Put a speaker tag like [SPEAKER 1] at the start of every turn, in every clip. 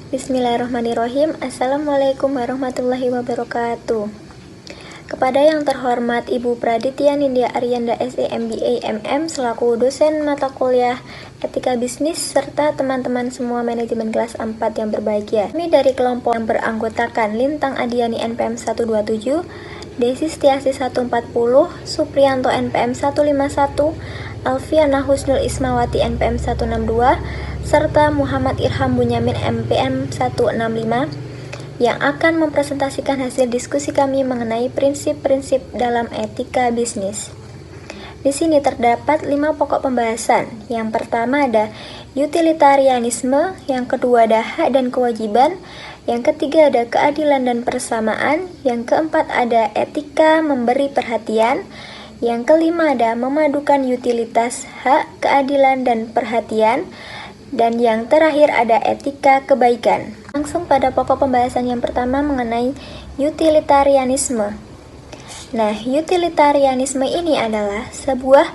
[SPEAKER 1] Bismillahirrahmanirrahim. Assalamualaikum warahmatullahi wabarakatuh. Kepada yang terhormat Ibu Praditya Nindya Aryanda SE MBA MM selaku dosen mata kuliah Etika Bisnis serta teman-teman semua manajemen kelas 4 yang berbahagia. Kami dari kelompok yang beranggotakan Lintang Adiani NPM 127, Desi Setiasi 140, Supriyanto NPM 151, Alfiana Husnul Ismawati NPM 162, serta Muhammad Irham Bunyamin NPM 165 yang akan mempresentasikan hasil diskusi kami mengenai prinsip-prinsip dalam etika bisnis. Di sini terdapat 5 pokok pembahasan. Yang pertama ada utilitarianisme, yang kedua ada hak dan kewajiban, yang ketiga ada keadilan dan persamaan, yang keempat ada etika memberi perhatian, yang kelima ada memadukan utilitas, hak, keadilan, dan perhatian, dan yang terakhir ada etika kebaikan. Langsung pada pokok pembahasan yang pertama mengenai utilitarianisme. Nah, utilitarianisme ini adalah sebuah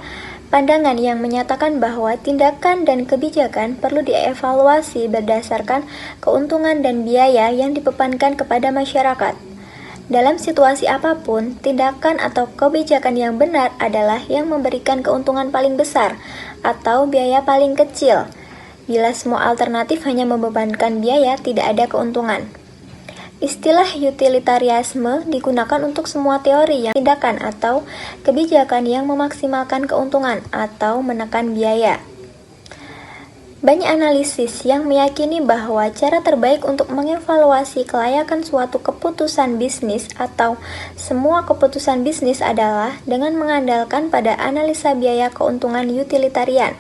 [SPEAKER 1] pandangan yang menyatakan bahwa tindakan dan kebijakan perlu dievaluasi berdasarkan keuntungan dan biaya yang dibebankan kepada masyarakat. Dalam situasi apapun, tindakan atau kebijakan yang benar adalah yang memberikan keuntungan paling besar atau biaya paling kecil. Bila semua alternatif hanya membebankan biaya, tidak ada keuntungan. Istilah utilitarianisme digunakan untuk semua teori yang tindakan atau kebijakan yang memaksimalkan keuntungan atau menekan biaya. Banyak analisis yang meyakini bahwa cara terbaik untuk mengevaluasi kelayakan suatu keputusan bisnis atau semua keputusan bisnis adalah dengan mengandalkan pada analisa biaya keuntungan utilitarian.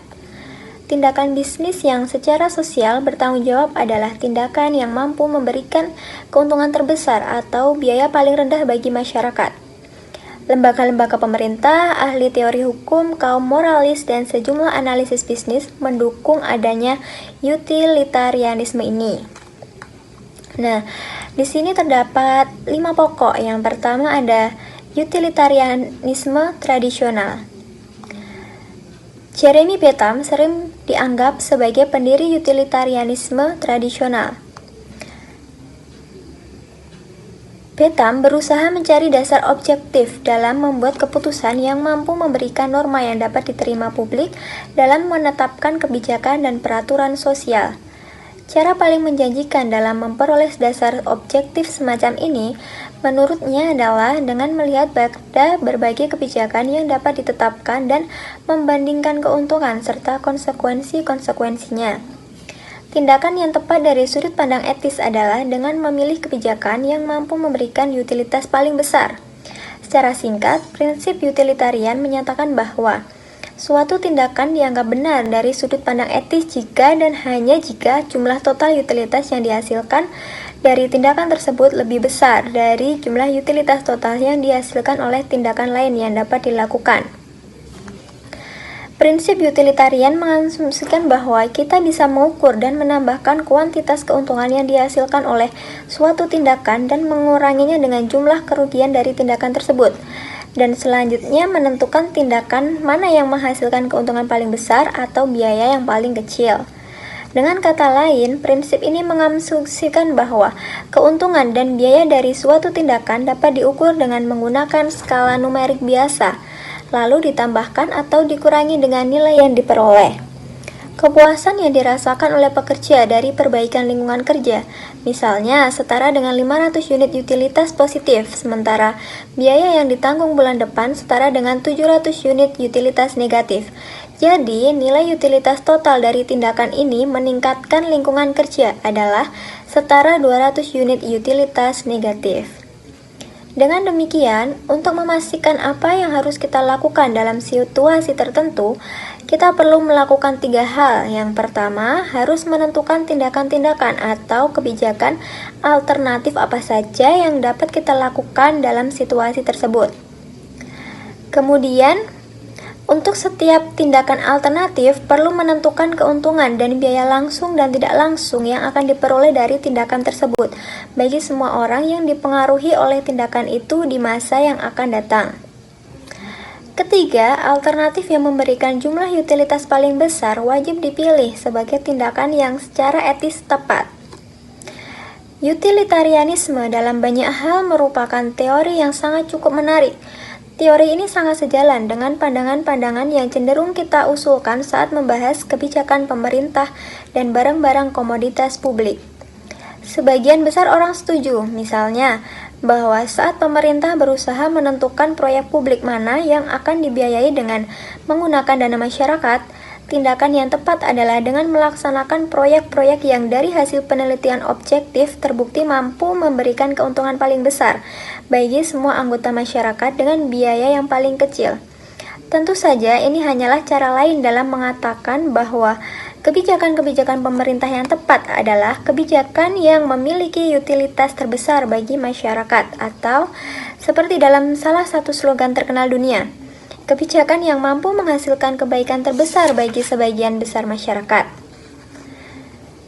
[SPEAKER 1] Tindakan bisnis yang secara sosial bertanggung jawab adalah tindakan yang mampu memberikan keuntungan terbesar atau biaya paling rendah bagi masyarakat. Lembaga-lembaga pemerintah, ahli teori hukum, kaum moralis, dan sejumlah analisis bisnis mendukung adanya utilitarianisme ini. Nah, di sini terdapat 5 pokok. Yang pertama ada utilitarianisme tradisional. Jeremy Bentham sering dianggap sebagai pendiri utilitarianisme tradisional. Bentham berusaha mencari dasar objektif dalam membuat keputusan yang mampu memberikan norma yang dapat diterima publik dalam menetapkan kebijakan dan peraturan sosial. Cara paling menjanjikan dalam memperoleh dasar objektif semacam ini, menurutnya adalah dengan melihat pada berbagai kebijakan yang dapat ditetapkan dan membandingkan keuntungan serta konsekuensi-konsekuensinya. Tindakan yang tepat dari sudut pandang etis adalah dengan memilih kebijakan yang mampu memberikan utilitas paling besar. Secara singkat, prinsip utilitarian menyatakan bahwa suatu tindakan dianggap benar dari sudut pandang etis jika dan hanya jika jumlah total utilitas yang dihasilkan dari tindakan tersebut lebih besar dari jumlah utilitas total yang dihasilkan oleh tindakan lain yang dapat dilakukan. Prinsip utilitarian mengasumsikan bahwa kita bisa mengukur dan menambahkan kuantitas keuntungan yang dihasilkan oleh suatu tindakan dan menguranginya dengan jumlah kerugian dari tindakan tersebut, dan selanjutnya menentukan tindakan mana yang menghasilkan keuntungan paling besar atau biaya yang paling kecil. Dengan kata lain, prinsip ini mengasumsikan bahwa keuntungan dan biaya dari suatu tindakan dapat diukur dengan menggunakan skala numerik biasa, lalu ditambahkan atau dikurangi dengan nilai yang diperoleh. Kepuasan yang dirasakan oleh pekerja dari perbaikan lingkungan kerja, misalnya setara dengan 500 unit utilitas positif, sementara biaya yang ditanggung bulan depan setara dengan 700 unit utilitas negatif. Jadi, nilai utilitas total dari tindakan ini meningkatkan lingkungan kerja adalah setara 200 unit utilitas negatif. Dengan demikian, untuk memastikan apa yang harus kita lakukan dalam situasi tertentu, kita perlu melakukan 3 hal. Yang pertama, harus menentukan tindakan-tindakan atau kebijakan alternatif apa saja yang dapat kita lakukan dalam situasi tersebut. Kemudian, untuk setiap tindakan alternatif perlu menentukan keuntungan dan biaya langsung dan tidak langsung yang akan diperoleh dari tindakan tersebut bagi semua orang yang dipengaruhi oleh tindakan itu di masa yang akan datang. Ketiga, alternatif yang memberikan jumlah utilitas paling besar wajib dipilih sebagai tindakan yang secara etis tepat. Utilitarianisme dalam banyak hal merupakan teori yang sangat cukup menarik. Teori ini sangat sejalan dengan pandangan-pandangan yang cenderung kita usulkan saat membahas kebijakan pemerintah dan barang-barang komoditas publik. Sebagian besar orang setuju, misalnya, bahwa saat pemerintah berusaha menentukan proyek publik mana yang akan dibiayai dengan menggunakan dana masyarakat, tindakan yang tepat adalah dengan melaksanakan proyek-proyek yang dari hasil penelitian objektif terbukti mampu memberikan keuntungan paling besar bagi semua anggota masyarakat dengan biaya yang paling kecil. Tentu saja ini hanyalah cara lain dalam mengatakan bahwa kebijakan-kebijakan pemerintah yang tepat adalah kebijakan yang memiliki utilitas terbesar bagi masyarakat, atau seperti dalam salah satu slogan terkenal dunia, kebijakan yang mampu menghasilkan kebaikan terbesar bagi sebagian besar masyarakat.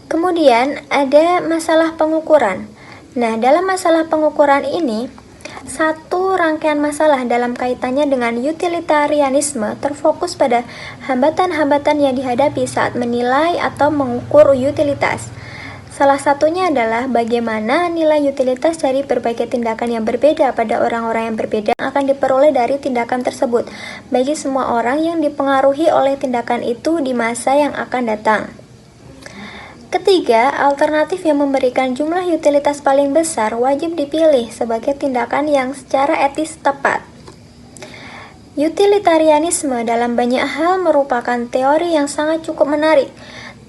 [SPEAKER 1] Kemudian ada masalah pengukuran. Nah, dalam masalah pengukuran ini, satu rangkaian masalah dalam kaitannya dengan utilitarianisme terfokus pada hambatan-hambatan yang dihadapi saat menilai atau mengukur utilitas. Salah satunya adalah bagaimana nilai utilitas dari berbagai tindakan yang berbeda pada orang-orang yang berbeda akan diperoleh dari tindakan tersebut bagi semua orang yang dipengaruhi oleh tindakan itu di masa yang akan datang. Ketiga, alternatif yang memberikan jumlah utilitas paling besar wajib dipilih sebagai tindakan yang secara etis tepat. Utilitarianisme dalam banyak hal merupakan teori yang sangat cukup menarik.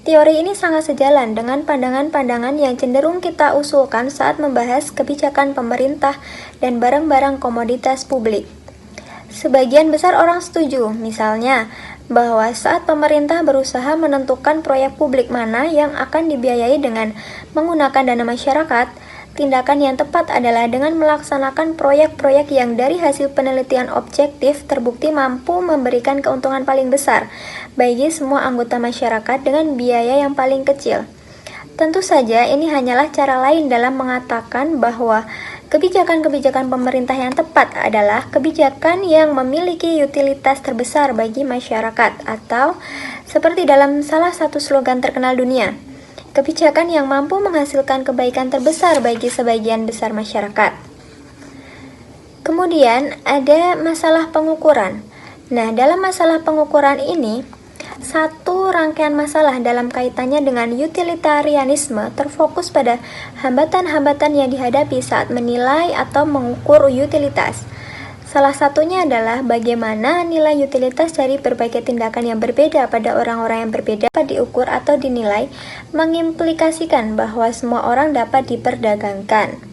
[SPEAKER 1] Teori ini sangat sejalan dengan pandangan-pandangan yang cenderung kita usulkan saat membahas kebijakan pemerintah dan barang-barang komoditas publik. Sebagian besar orang setuju, misalnya, bahwa saat pemerintah berusaha menentukan proyek publik mana yang akan dibiayai dengan menggunakan dana masyarakat, tindakan yang tepat adalah dengan melaksanakan proyek-proyek yang dari hasil penelitian objektif terbukti mampu memberikan keuntungan paling besar bagi semua anggota masyarakat dengan biaya yang paling kecil. Tentu saja ini hanyalah cara lain dalam mengatakan bahwa kebijakan-kebijakan pemerintah yang tepat adalah kebijakan yang memiliki utilitas terbesar bagi masyarakat, atau seperti dalam salah satu slogan terkenal dunia, kebijakan yang mampu menghasilkan kebaikan terbesar bagi sebagian besar masyarakat. Kemudian ada masalah pengukuran. Nah, dalam masalah pengukuran ini, satu rangkaian masalah dalam kaitannya dengan utilitarianisme terfokus pada hambatan-hambatan yang dihadapi saat menilai atau mengukur utilitas. Salah satunya adalah bagaimana nilai utilitas dari berbagai tindakan yang berbeda pada orang-orang yang berbeda dapat diukur atau dinilai, mengimplikasikan bahwa semua orang dapat diperdagangkan.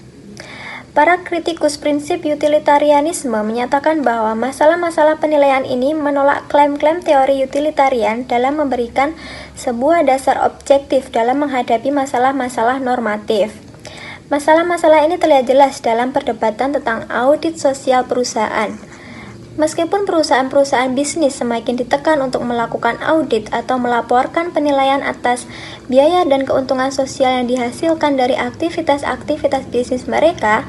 [SPEAKER 1] Para kritikus prinsip utilitarianisme menyatakan bahwa masalah-masalah penilaian ini menolak klaim-klaim teori utilitarian dalam memberikan sebuah dasar objektif dalam menghadapi masalah-masalah normatif. Masalah-masalah ini terlihat jelas dalam perdebatan tentang audit sosial perusahaan. Meskipun perusahaan-perusahaan bisnis semakin ditekan untuk melakukan audit atau melaporkan penilaian atas biaya dan keuntungan sosial yang dihasilkan dari aktivitas-aktivitas bisnis mereka,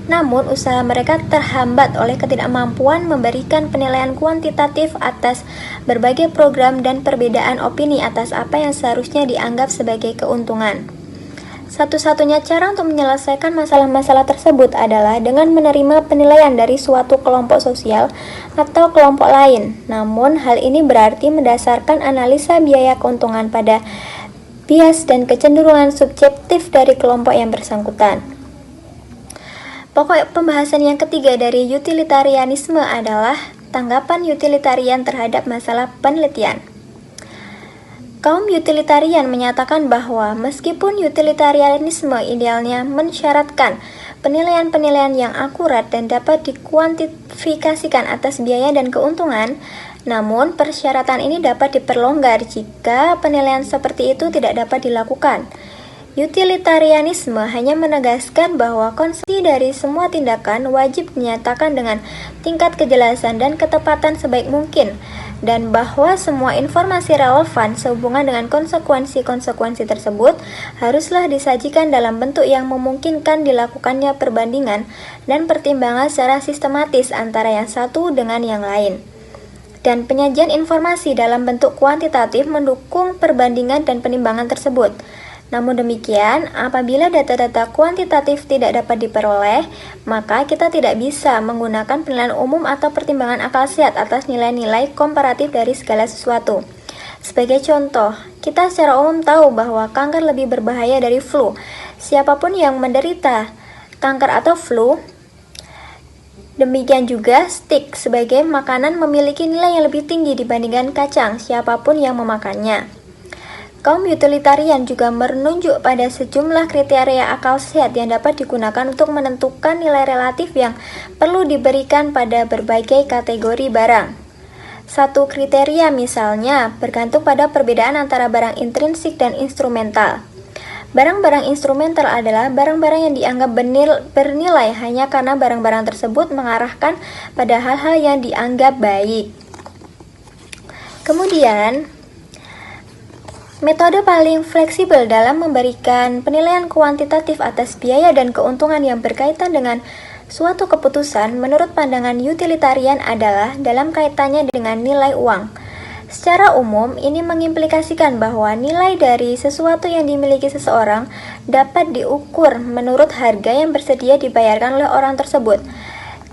[SPEAKER 1] namun usaha mereka terhambat oleh ketidakmampuan memberikan penilaian kuantitatif atas berbagai program dan perbedaan opini atas apa yang seharusnya dianggap sebagai keuntungan. Satu-satunya cara untuk menyelesaikan masalah-masalah tersebut adalah dengan menerima penilaian dari suatu kelompok sosial atau kelompok lain. Namun, hal ini berarti mendasarkan analisa biaya keuntungan pada bias dan kecenderungan subjektif dari kelompok yang bersangkutan. Pokok pembahasan yang ketiga dari utilitarianisme adalah tanggapan utilitarian terhadap masalah penelitian. Kaum utilitarian menyatakan bahwa meskipun utilitarianisme idealnya mensyaratkan penilaian-penilaian yang akurat dan dapat dikuantifikasikan atas biaya dan keuntungan, namun persyaratan ini dapat diperlonggar jika penilaian seperti itu tidak dapat dilakukan. Utilitarianisme hanya menegaskan bahwa konsekuensi dari semua tindakan wajib dinyatakan dengan tingkat kejelasan dan ketepatan sebaik mungkin, dan bahwa semua informasi relevan sehubungan dengan konsekuensi-konsekuensi tersebut haruslah disajikan dalam bentuk yang memungkinkan dilakukannya perbandingan dan pertimbangan secara sistematis antara yang satu dengan yang lain. Dan penyajian informasi dalam bentuk kuantitatif mendukung perbandingan dan penimbangan tersebut. Namun demikian, apabila data-data kuantitatif tidak dapat diperoleh, maka kita tidak bisa menggunakan penilaian umum atau pertimbangan akal sehat atas nilai-nilai komparatif dari segala sesuatu. Sebagai contoh, kita secara umum tahu bahwa kanker lebih berbahaya dari flu. Siapapun yang menderita kanker atau flu, demikian juga stik sebagai makanan memiliki nilai yang lebih tinggi dibandingkan kacang, siapapun yang memakannya. Kaum utilitarian juga menunjuk pada sejumlah kriteria akal sehat yang dapat digunakan untuk menentukan nilai relatif yang perlu diberikan pada berbagai kategori barang. Satu kriteria misalnya bergantung pada perbedaan antara barang intrinsik dan instrumental. Barang-barang instrumental adalah barang-barang yang dianggap bernilai hanya karena barang-barang tersebut mengarahkan pada hal-hal yang dianggap baik. Kemudian, metode paling fleksibel dalam memberikan penilaian kuantitatif atas biaya dan keuntungan yang berkaitan dengan suatu keputusan menurut pandangan utilitarian adalah dalam kaitannya dengan nilai uang. Secara umum, ini mengimplikasikan bahwa nilai dari sesuatu yang dimiliki seseorang dapat diukur menurut harga yang bersedia dibayarkan oleh orang tersebut.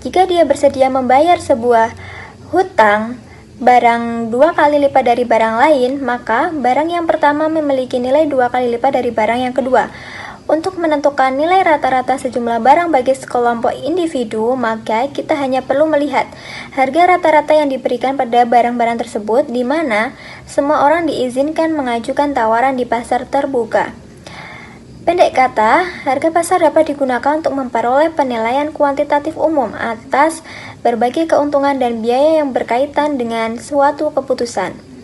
[SPEAKER 1] Jika dia bersedia membayar sebuah hutang barang 2 kali lipat dari barang lain, maka barang yang pertama memiliki nilai 2 kali lipat dari barang yang kedua. Untuk menentukan nilai rata-rata sejumlah barang bagi sekelompok individu, maka kita hanya perlu melihat harga rata-rata yang diberikan pada barang-barang tersebut, di mana semua orang diizinkan mengajukan tawaran di pasar terbuka. Pendek kata, harga pasar dapat digunakan untuk memperoleh penilaian kuantitatif umum atas berbagai keuntungan dan biaya yang berkaitan dengan suatu keputusan.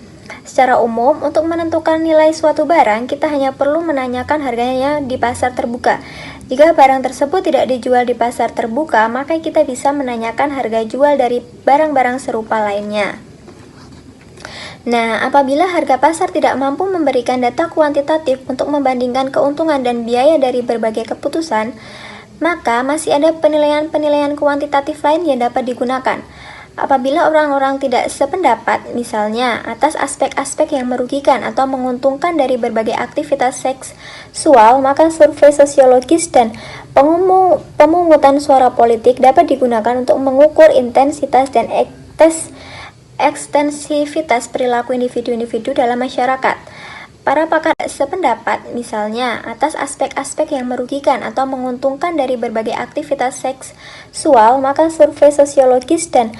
[SPEAKER 1] Secara umum, untuk menentukan nilai suatu barang, kita hanya perlu menanyakan harganya di pasar terbuka. Jika barang tersebut tidak dijual di pasar terbuka, maka kita bisa menanyakan harga jual dari barang-barang serupa lainnya. Nah, apabila harga pasar tidak mampu memberikan data kuantitatif untuk membandingkan keuntungan dan biaya dari berbagai keputusan, maka masih ada penilaian-penilaian kuantitatif lain yang dapat digunakan. Apabila orang-orang tidak sependapat, misalnya atas aspek-aspek yang merugikan atau menguntungkan dari berbagai aktivitas seksual, maka survei sosiologis dan pemungutan suara politik dapat digunakan untuk mengukur intensitas dan ekstensivitas perilaku individu-individu dalam masyarakat. Para pakar sependapat, misalnya atas aspek-aspek yang merugikan atau menguntungkan dari berbagai aktivitas seksual, maka survei sosiologis dan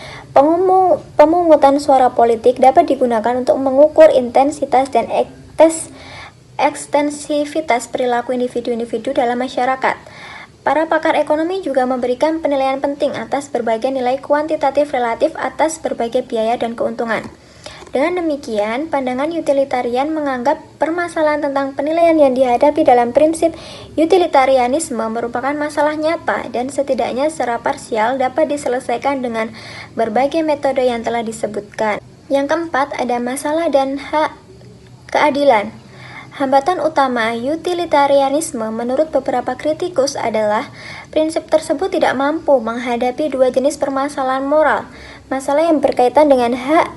[SPEAKER 1] pemungutan suara politik dapat digunakan untuk mengukur intensitas dan ekstensivitas perilaku individu-individu dalam masyarakat. Para pakar ekonomi juga memberikan penilaian penting atas berbagai nilai kuantitatif relatif atas berbagai biaya dan keuntungan. Dengan demikian, pandangan utilitarian menganggap permasalahan tentang penilaian yang dihadapi dalam prinsip utilitarianisme merupakan masalah nyata dan setidaknya secara parsial dapat diselesaikan dengan berbagai metode yang telah disebutkan. Yang keempat, ada masalah dan hak keadilan. Hambatan utama utilitarianisme menurut beberapa kritikus adalah prinsip tersebut tidak mampu menghadapi dua jenis permasalahan moral, masalah yang berkaitan dengan hak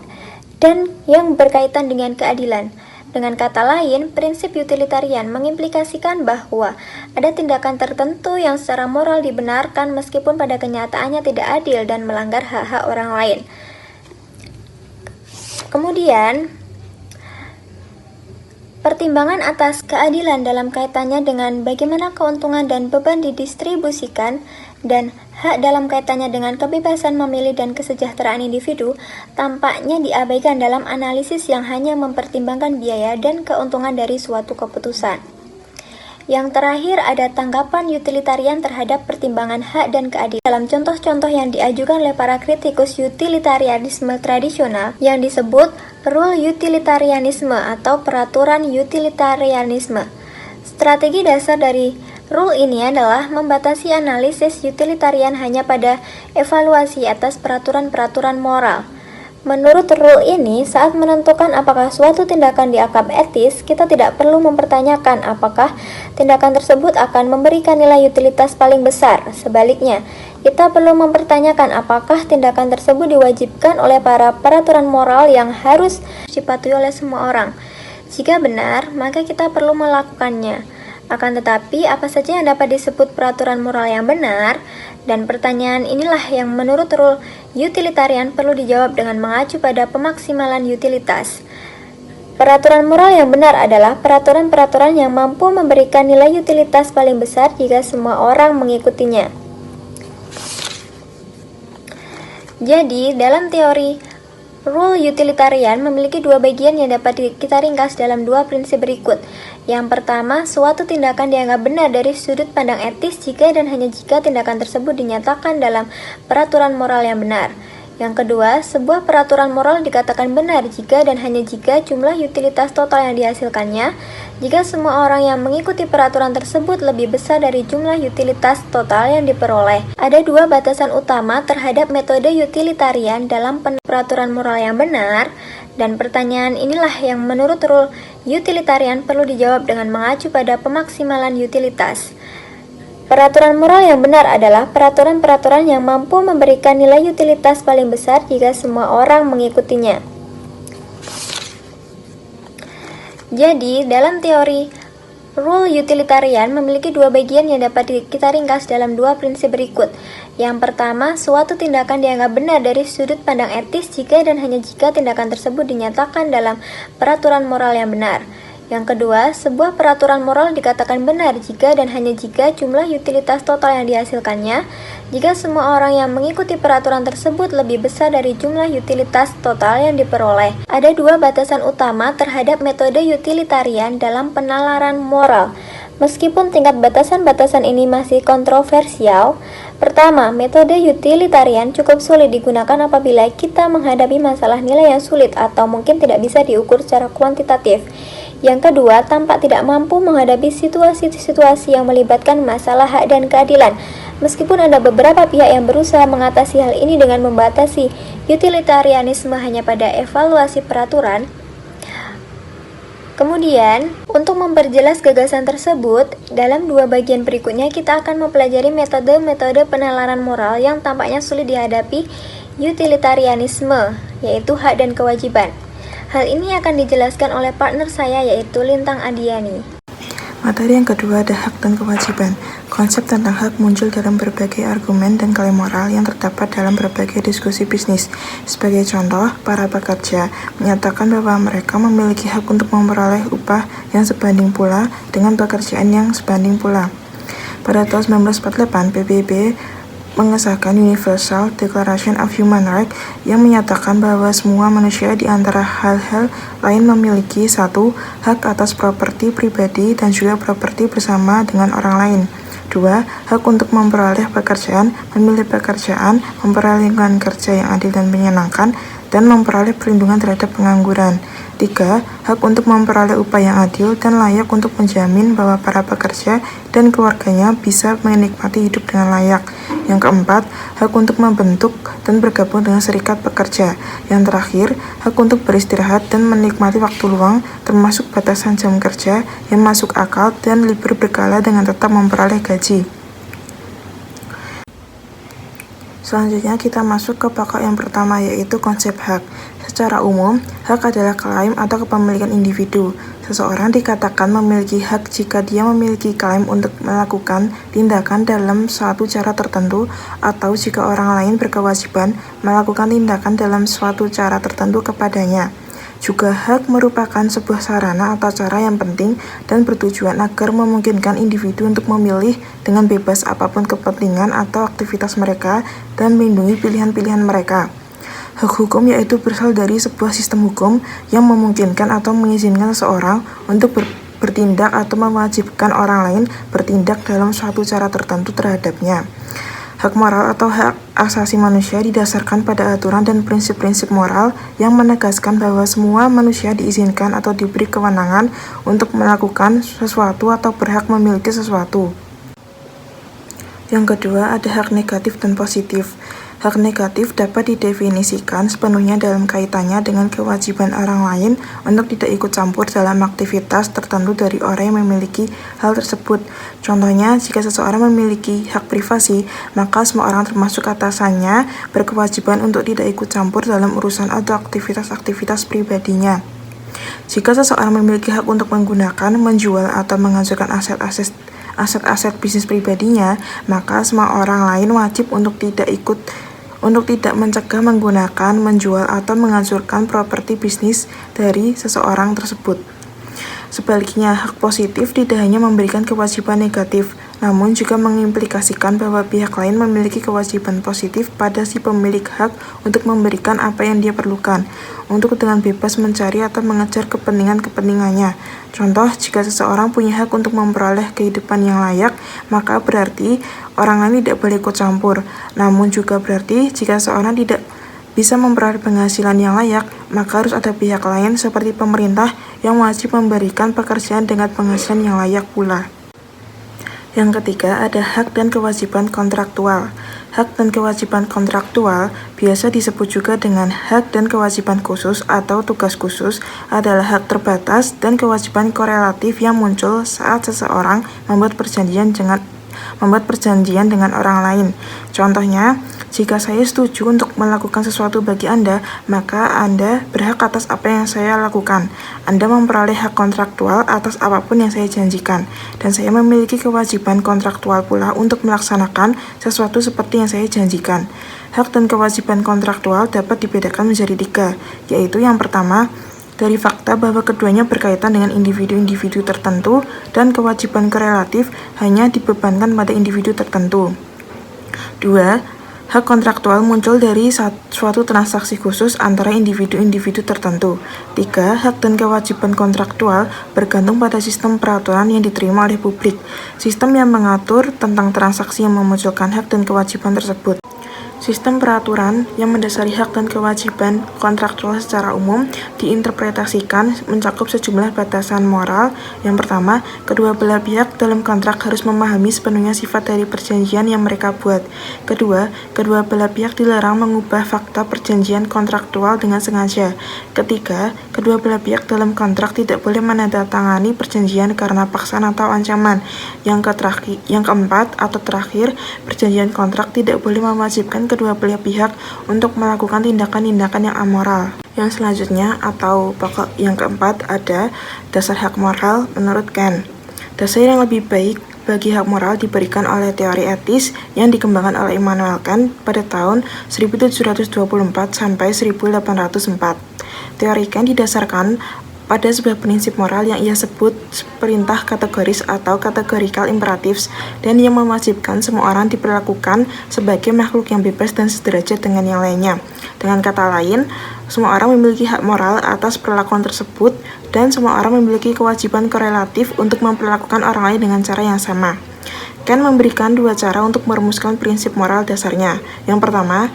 [SPEAKER 1] dan yang berkaitan dengan keadilan. Dengan kata lain, prinsip utilitarian mengimplikasikan bahwa ada tindakan tertentu yang secara moral dibenarkan meskipun pada kenyataannya tidak adil dan melanggar hak-hak orang lain. Kemudian, pertimbangan atas keadilan dalam kaitannya dengan bagaimana keuntungan dan beban didistribusikan dan hak dalam kaitannya dengan kebebasan memilih dan kesejahteraan individu tampaknya diabaikan dalam analisis yang hanya mempertimbangkan biaya dan keuntungan dari suatu keputusan. Yang terakhir, ada tanggapan utilitarian terhadap pertimbangan hak dan keadilan. Dalam contoh-contoh yang diajukan oleh para kritikus utilitarianisme tradisional yang disebut rule utilitarianisme atau peraturan utilitarianisme. Strategi dasar dari rule ini adalah membatasi analisis utilitarian hanya pada evaluasi atas peraturan-peraturan moral. Menurut rule ini, saat menentukan apakah suatu tindakan dianggap etis, kita tidak perlu mempertanyakan apakah tindakan tersebut akan memberikan nilai utilitas paling besar. Sebaliknya, kita perlu mempertanyakan apakah tindakan tersebut diwajibkan oleh para peraturan moral yang harus dipatuhi oleh semua orang. Jika benar, maka kita perlu melakukannya. Akan tetapi, apa saja yang dapat disebut peraturan moral yang benar? Dan pertanyaan inilah yang menurut rule utilitarian perlu dijawab dengan mengacu pada pemaksimalan utilitas. Peraturan moral yang benar adalah peraturan-peraturan yang mampu memberikan nilai utilitas paling besar jika semua orang mengikutinya. Jadi, dalam teori, rule utilitarian memiliki dua bagian yang dapat kita ringkas dalam dua prinsip berikut. Yang pertama, suatu tindakan dianggap benar dari sudut pandang etis jika dan hanya jika tindakan tersebut dinyatakan dalam peraturan moral yang benar. Yang kedua, sebuah peraturan moral dikatakan benar jika dan hanya jika jumlah utilitas total yang dihasilkannya, jika semua orang yang mengikuti peraturan tersebut lebih besar dari jumlah utilitas total yang diperoleh. Ada dua batasan utama terhadap metode utilitarian dalam peraturan moral yang benar, dan pertanyaan inilah yang menurut rule utilitarian perlu dijawab dengan mengacu pada pemaksimalan utilitas. Peraturan moral yang benar adalah peraturan-peraturan yang mampu memberikan nilai utilitas paling besar jika semua orang mengikutinya. Jadi, dalam teori, rule utilitarian memiliki dua bagian yang dapat kita ringkas dalam dua prinsip berikut. Yang pertama, suatu tindakan dianggap benar dari sudut pandang etis jika dan hanya jika tindakan tersebut dinyatakan dalam peraturan moral yang benar. Yang kedua, sebuah peraturan moral dikatakan benar jika dan hanya jika jumlah utilitas total yang dihasilkannya, jika semua orang yang mengikuti peraturan tersebut lebih besar dari jumlah utilitas total yang diperoleh. Ada dua batasan utama terhadap metode utilitarian dalam penalaran moral. Meskipun tingkat batasan-batasan ini masih kontroversial, pertama, metode utilitarian cukup sulit digunakan apabila kita menghadapi masalah nilai yang sulit atau mungkin tidak bisa diukur secara kuantitatif. Yang kedua, tampak tidak mampu menghadapi situasi-situasi yang melibatkan masalah hak dan keadilan. Meskipun ada beberapa pihak yang berusaha mengatasi hal ini dengan membatasi utilitarianisme hanya pada evaluasi peraturan. Kemudian, untuk memperjelas gagasan tersebut, dalam dua bagian berikutnya kita akan mempelajari metode-metode penalaran moral yang tampaknya sulit dihadapi utilitarianisme, yaitu hak dan kewajiban. Hal ini akan dijelaskan oleh partner saya, yaitu Lintang Adiani.
[SPEAKER 2] Materi yang kedua ada hak dan kewajiban. Konsep tentang hak muncul dalam berbagai argumen dan klaim moral yang terdapat dalam berbagai diskusi bisnis. Sebagai contoh, para pekerja menyatakan bahwa mereka memiliki hak untuk memperoleh upah yang sebanding pula dengan pekerjaan yang sebanding pula. Pada tahun 1948, PBB mengesahkan Universal Declaration of Human Rights yang menyatakan bahwa semua manusia di antara hal-hal lain memiliki satu, hak atas properti pribadi dan juga properti bersama dengan orang lain. 2. Hak untuk memperoleh pekerjaan, memilih pekerjaan, memperoleh lingkungan kerja yang adil dan menyenangkan, dan memperoleh perlindungan terhadap pengangguran. 3. Hak untuk memperoleh upah yang adil dan layak untuk menjamin bahwa para pekerja dan keluarganya bisa menikmati hidup dengan layak. Yang keempat, hak untuk membentuk dan bergabung dengan serikat pekerja. Yang terakhir, hak untuk beristirahat dan menikmati waktu luang, termasuk batasan jam kerja yang masuk akal dan libur berkala dengan tetap memperoleh gaji. Selanjutnya kita masuk ke pokok yang pertama, yaitu konsep hak. Secara umum, hak adalah klaim atau kepemilikan individu. Seseorang dikatakan memiliki hak jika dia memiliki klaim untuk melakukan tindakan dalam suatu cara tertentu, atau jika orang lain berkewajiban melakukan tindakan dalam suatu cara tertentu kepadanya. Juga hak merupakan sebuah sarana atau cara yang penting dan bertujuan agar memungkinkan individu untuk memilih dengan bebas apapun kepentingan atau aktivitas mereka dan melindungi pilihan-pilihan mereka. Hak hukum yaitu berasal dari sebuah sistem hukum yang memungkinkan atau mengizinkan seseorang untuk bertindak atau mewajibkan orang lain bertindak dalam suatu cara tertentu terhadapnya. Hak moral atau hak asasi manusia didasarkan pada aturan dan prinsip-prinsip moral yang menegaskan bahwa semua manusia diizinkan atau diberi kewenangan untuk melakukan sesuatu atau berhak memiliki sesuatu. Yang kedua, ada hak negatif dan positif. Hak negatif dapat didefinisikan sepenuhnya dalam kaitannya dengan kewajiban orang lain untuk tidak ikut campur dalam aktivitas tertentu dari orang yang memiliki hal tersebut. Contohnya, jika seseorang memiliki hak privasi, maka semua orang termasuk atasannya berkewajiban untuk tidak ikut campur dalam urusan atau aktivitas-aktivitas pribadinya. Jika seseorang memiliki hak untuk menggunakan, menjual, atau menghancurkan aset-aset bisnis pribadinya, maka semua orang lain wajib untuk tidak mencegah, menggunakan, menjual, atau menghancurkan properti bisnis dari seseorang tersebut. Sebaliknya, hak positif tidak hanya memberikan kewajiban negatif, namun juga mengimplikasikan bahwa pihak lain memiliki kewajiban positif pada si pemilik hak untuk memberikan apa yang dia perlukan, untuk dengan bebas mencari atau mengejar kepentingannya. Contoh, jika seseorang punya hak untuk memperoleh kehidupan yang layak, maka berarti orang lain tidak boleh ikut campur. Namun juga berarti jika seseorang tidak bisa memperoleh penghasilan yang layak, maka harus ada pihak lain seperti pemerintah yang wajib memberikan pekerjaan dengan penghasilan yang layak pula. Yang ketiga, ada hak dan kewajiban kontraktual. Hak dan kewajiban kontraktual biasa disebut juga dengan hak dan kewajiban khusus atau tugas khusus, adalah hak terbatas dan kewajiban korelatif yang muncul saat seseorang membuat perjanjian dengan orang lain. Contohnya, jika saya setuju untuk melakukan sesuatu bagi Anda, maka Anda berhak atas apa yang saya lakukan. Anda memperoleh hak kontraktual atas apapun yang saya janjikan, dan saya memiliki kewajiban kontraktual pula untuk melaksanakan sesuatu seperti yang saya janjikan. Hak dan kewajiban kontraktual dapat dibedakan menjadi 3, yaitu yang pertama, dari fakta bahwa keduanya berkaitan dengan individu-individu tertentu, dan kewajiban korelatif hanya dibebankan pada individu tertentu. 2. Hak kontraktual muncul dari suatu transaksi khusus antara individu-individu tertentu. 3. Hak dan kewajiban kontraktual bergantung pada sistem peraturan yang diterima oleh publik. Sistem yang mengatur tentang transaksi yang memunculkan hak dan kewajiban tersebut. Sistem peraturan yang mendasari hak dan kewajiban kontraktual secara umum diinterpretasikan mencakup sejumlah batasan moral. Yang pertama, kedua belah pihak dalam kontrak harus memahami sepenuhnya sifat dari perjanjian yang mereka buat. Kedua belah pihak dilarang mengubah fakta perjanjian kontraktual dengan sengaja. Ketiga, kedua belah pihak dalam kontrak tidak boleh menandatangani perjanjian karena paksaan atau ancaman. Yang keempat atau terakhir, perjanjian kontrak tidak boleh mewajibkan kedua belah pihak untuk melakukan tindakan-tindakan yang amoral. Yang selanjutnya atau pokok yang keempat ada dasar hak moral menurut Kant. Dasar yang lebih baik bagi hak moral diberikan oleh teori etis yang dikembangkan oleh Immanuel Kant pada tahun 1724 sampai 1804. Teori Kant didasarkan pada sebuah prinsip moral yang ia sebut perintah kategoris atau categorical imperatives, dan yang mewajibkan semua orang diperlakukan sebagai makhluk yang bebas dan sederajat dengan yang lainnya. Dengan kata lain, semua orang memiliki hak moral atas perlakuan tersebut, dan semua orang memiliki kewajiban korelatif untuk memperlakukan orang lain dengan cara yang sama. Kant memberikan 2 cara untuk merumuskan prinsip moral dasarnya. Yang pertama,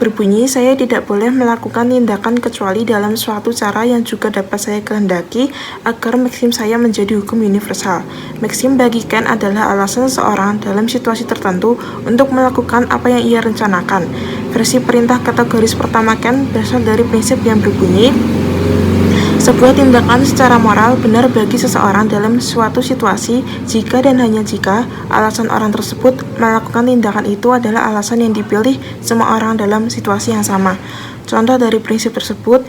[SPEAKER 2] berbunyi, saya tidak boleh melakukan tindakan kecuali dalam suatu cara yang juga dapat saya kehendaki agar maksim saya menjadi hukum universal. Maksim bagi Kant adalah alasan seseorang dalam situasi tertentu untuk melakukan apa yang ia rencanakan. Versi perintah kategoris pertama Kant berasal dari prinsip yang berbunyi, sebuah tindakan secara moral benar bagi seseorang dalam suatu situasi jika dan hanya jika alasan orang tersebut melakukan tindakan itu adalah alasan yang dipilih semua orang dalam situasi yang sama. Contoh dari prinsip tersebut,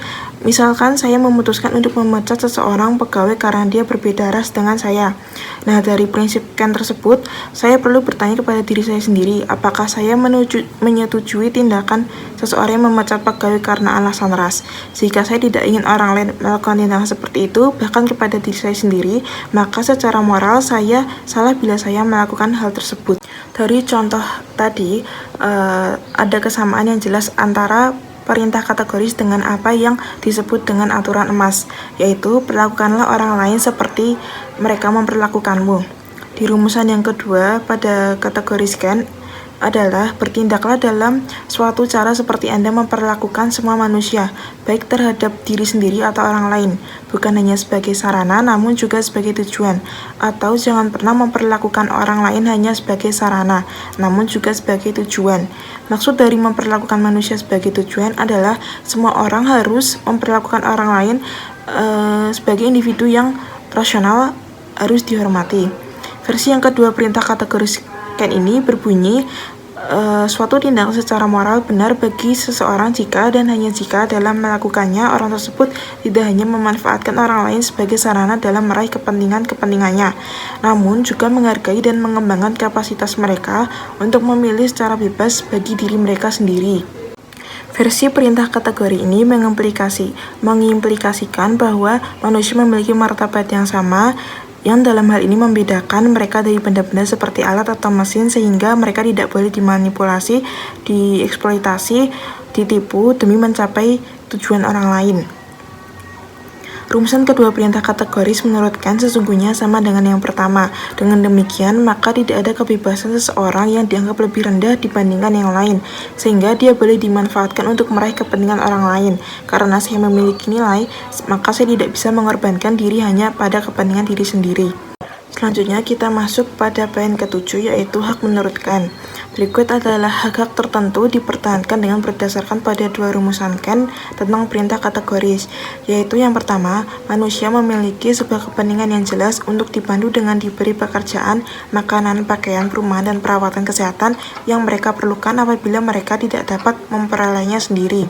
[SPEAKER 2] misalkan saya memutuskan untuk memecat seseorang pegawai karena dia berbeda ras dengan saya. Nah, dari prinsip Kant tersebut, saya perlu bertanya kepada diri saya sendiri, apakah saya menyetujui tindakan seseorang yang memecat pegawai karena alasan ras. Jika saya tidak ingin orang lain melakukan tindakan seperti itu, bahkan kepada diri saya sendiri, maka secara moral saya salah bila saya melakukan hal tersebut. Dari contoh tadi, ada kesamaan yang jelas antara perintah kategoris dengan apa yang disebut dengan aturan emas, yaitu perlakukanlah orang lain seperti mereka memperlakukanmu. Di rumusan yang kedua pada kategoris Kant adalah bertindaklah dalam suatu cara seperti Anda memperlakukan semua manusia, baik terhadap diri sendiri atau orang lain, bukan hanya sebagai sarana namun juga sebagai tujuan. Atau jangan pernah memperlakukan orang lain hanya sebagai sarana, namun juga sebagai tujuan. Maksud dari memperlakukan manusia sebagai tujuan adalah semua orang harus memperlakukan orang lain sebagai individu yang rasional, harus dihormati. Versi yang kedua perintah kategoris Kant ini berbunyi, suatu tindakan secara moral benar bagi seseorang jika dan hanya jika dalam melakukannya orang tersebut tidak hanya memanfaatkan orang lain sebagai sarana dalam meraih kepentingannya, namun juga menghargai dan mengembangkan kapasitas mereka untuk memilih secara bebas bagi diri mereka sendiri. Versi perintah kategori ini mengimplikasikan bahwa manusia memiliki martabat yang sama, yang dalam hal ini membedakan mereka dari benda-benda seperti alat atau mesin, sehingga mereka tidak boleh dimanipulasi, dieksploitasi, ditipu demi mencapai tujuan orang lain. Rumusan kedua perintah kategoris menurutkan sesungguhnya sama dengan yang pertama. Dengan demikian, maka tidak ada kebebasan seseorang yang dianggap lebih rendah dibandingkan yang lain, sehingga dia boleh dimanfaatkan untuk meraih kepentingan orang lain. Karena saya memiliki nilai, maka saya tidak bisa mengorbankan diri hanya pada kepentingan diri sendiri. Selanjutnya kita masuk pada poin ke-7, yaitu hak menurutkan. Berikut adalah hak-hak tertentu dipertahankan dengan berdasarkan pada dua rumusan Kant tentang perintah kategoris, yaitu yang pertama, manusia memiliki sebuah kepentingan yang jelas untuk dipandu dengan diberi pekerjaan, makanan, pakaian, perumahan, dan perawatan kesehatan yang mereka perlukan apabila mereka tidak dapat memperolehnya sendiri.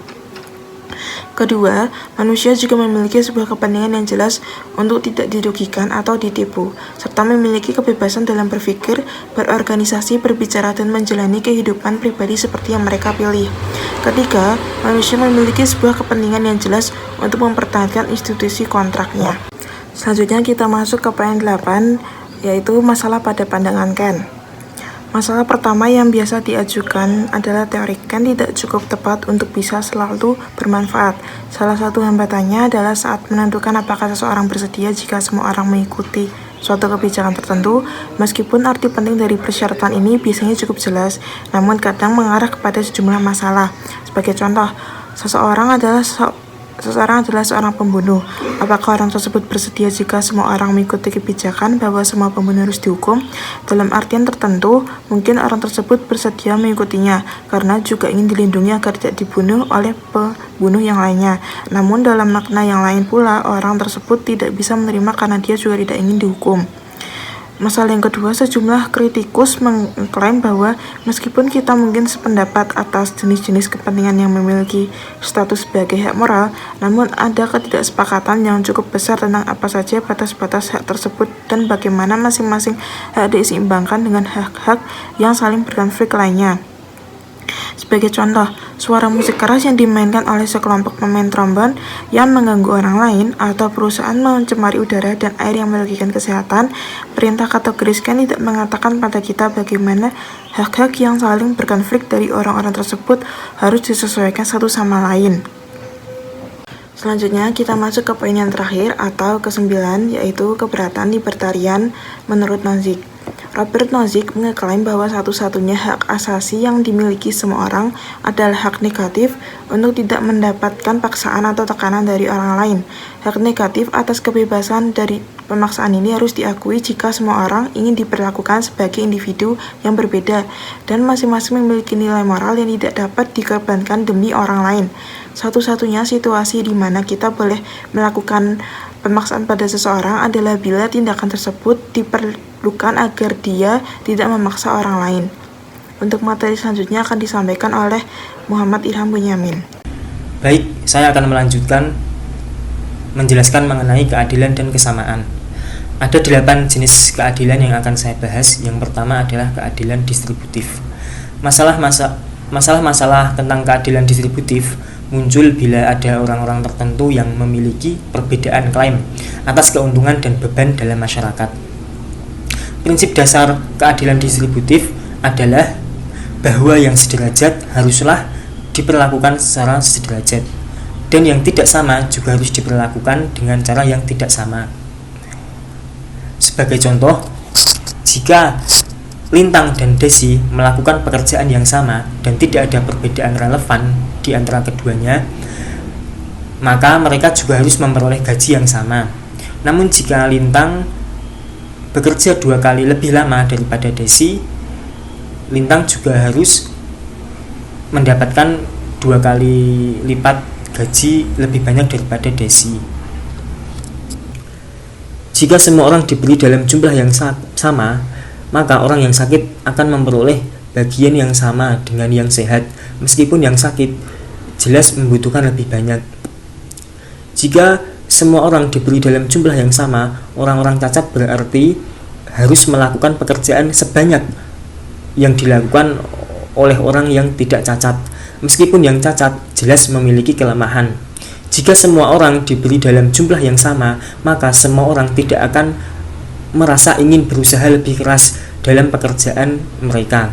[SPEAKER 2] Kedua, manusia juga memiliki sebuah kepentingan yang jelas untuk tidak dirugikan atau ditipu, serta memiliki kebebasan dalam berpikir, berorganisasi, berbicara, dan menjalani kehidupan pribadi seperti yang mereka pilih. Ketiga, manusia memiliki sebuah kepentingan yang jelas untuk mempertahankan institusi kontraknya. Selanjutnya kita masuk ke poin 8, yaitu masalah pada pandangan Kant. Masalah pertama yang biasa diajukan adalah teori Kant tidak cukup tepat untuk bisa selalu bermanfaat. Salah satu hambatannya adalah saat menentukan apakah seseorang bersedia jika semua orang mengikuti suatu kebijakan tertentu, meskipun arti penting dari persyaratan ini biasanya cukup jelas, namun kadang mengarah kepada sejumlah masalah. Sebagai contoh, seseorang adalah seorang pembunuh. Apakah orang tersebut bersedia jika semua orang mengikuti kebijakan bahwa semua pembunuh harus dihukum? Dalam artian tertentu, mungkin orang tersebut bersedia mengikutinya karena juga ingin dilindungi agar tidak dibunuh oleh pembunuh yang lainnya. Namun dalam makna yang lain pula, orang tersebut tidak bisa menerima karena dia juga tidak ingin dihukum. Masalah yang kedua, sejumlah kritikus mengklaim bahwa meskipun kita mungkin sependapat atas jenis-jenis kepentingan yang memiliki status sebagai hak moral, namun ada ketidaksepakatan yang cukup besar tentang apa saja batas-batas hak tersebut dan bagaimana masing-masing hak diseimbangkan dengan hak-hak yang saling berkonflik lainnya. Sebagai contoh, suara musik keras yang dimainkan oleh sekelompok pemain trombon yang mengganggu orang lain atau perusahaan mencemari udara dan air yang merugikan kesehatan, perintah kategoris Kant tidak mengatakan pada kita bagaimana hak-hak yang saling berkonflik dari orang-orang tersebut harus disesuaikan satu sama lain. Selanjutnya kita masuk ke poin yang terakhir atau ke-9, yaitu keberatan libertarian menurut Nozick. Robert Nozick mengklaim bahwa satu-satunya hak asasi yang dimiliki semua orang adalah hak negatif untuk tidak mendapatkan paksaan atau tekanan dari orang lain. Hak negatif atas kebebasan dari pemaksaan ini harus diakui jika semua orang ingin diperlakukan sebagai individu yang berbeda dan masing-masing memiliki nilai moral yang tidak dapat dikorbankan demi orang lain. Satu-satunya situasi di mana kita boleh melakukan pemaksaan pada seseorang adalah bila tindakan tersebut diperlukan agar dia tidak memaksa orang lain. Untuk materi selanjutnya akan disampaikan oleh Muhammad Ilham Bunyamin.
[SPEAKER 3] Baik, saya akan melanjutkan menjelaskan mengenai keadilan dan kesamaan. Ada 8 jenis keadilan yang akan saya bahas. Yang pertama adalah keadilan distributif. Masalah-masalah tentang keadilan distributif muncul bila ada orang-orang tertentu yang memiliki perbedaan klaim atas keuntungan dan beban dalam masyarakat. Prinsip dasar keadilan distributif adalah bahwa yang sederajat haruslah diperlakukan secara sederajat, dan yang tidak sama juga harus diperlakukan dengan cara yang tidak sama. Sebagai contoh, jika Lintang dan Desi melakukan pekerjaan yang sama dan tidak ada perbedaan relevan di antara keduanya, maka mereka juga harus memperoleh gaji yang sama. Namun jika Lintang bekerja 2 kali lebih lama daripada Desi, Lintang juga harus mendapatkan 2 kali lipat gaji lebih banyak daripada Desi. Jika semua orang diberi dalam jumlah yang sama, maka orang yang sakit akan memperoleh bagian yang sama dengan yang sehat, meskipun yang sakit jelas membutuhkan lebih banyak. Jika semua orang diberi dalam jumlah yang sama, orang-orang cacat berarti harus melakukan pekerjaan sebanyak yang dilakukan oleh orang yang tidak cacat, meskipun yang cacat jelas memiliki kelemahan. Jika semua orang diberi dalam jumlah yang sama, maka semua orang tidak akan merasa ingin berusaha lebih keras dalam pekerjaan mereka.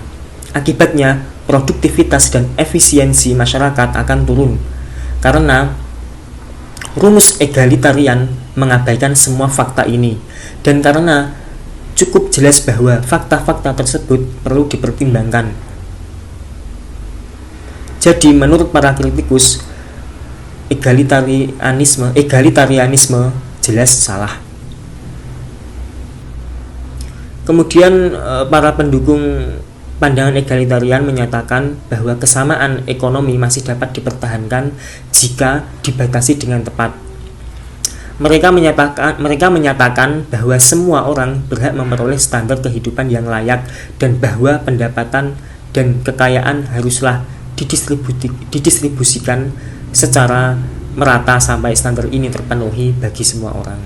[SPEAKER 3] Akibatnya, produktivitas dan efisiensi masyarakat akan turun, karena rumus egalitarian mengabaikan semua fakta ini, dan karena cukup jelas bahwa fakta-fakta tersebut perlu dipertimbangkan. Jadi menurut para kritikus, egalitarianisme jelas salah. Kemudian para pendukung pandangan egalitarian menyatakan bahwa kesamaan ekonomi masih dapat dipertahankan jika dibatasi dengan tepat. Mereka menyatakan bahwa semua orang berhak memperoleh standar kehidupan yang layak dan bahwa pendapatan dan kekayaan haruslah didistribusikan secara merata sampai standar ini terpenuhi bagi semua orang.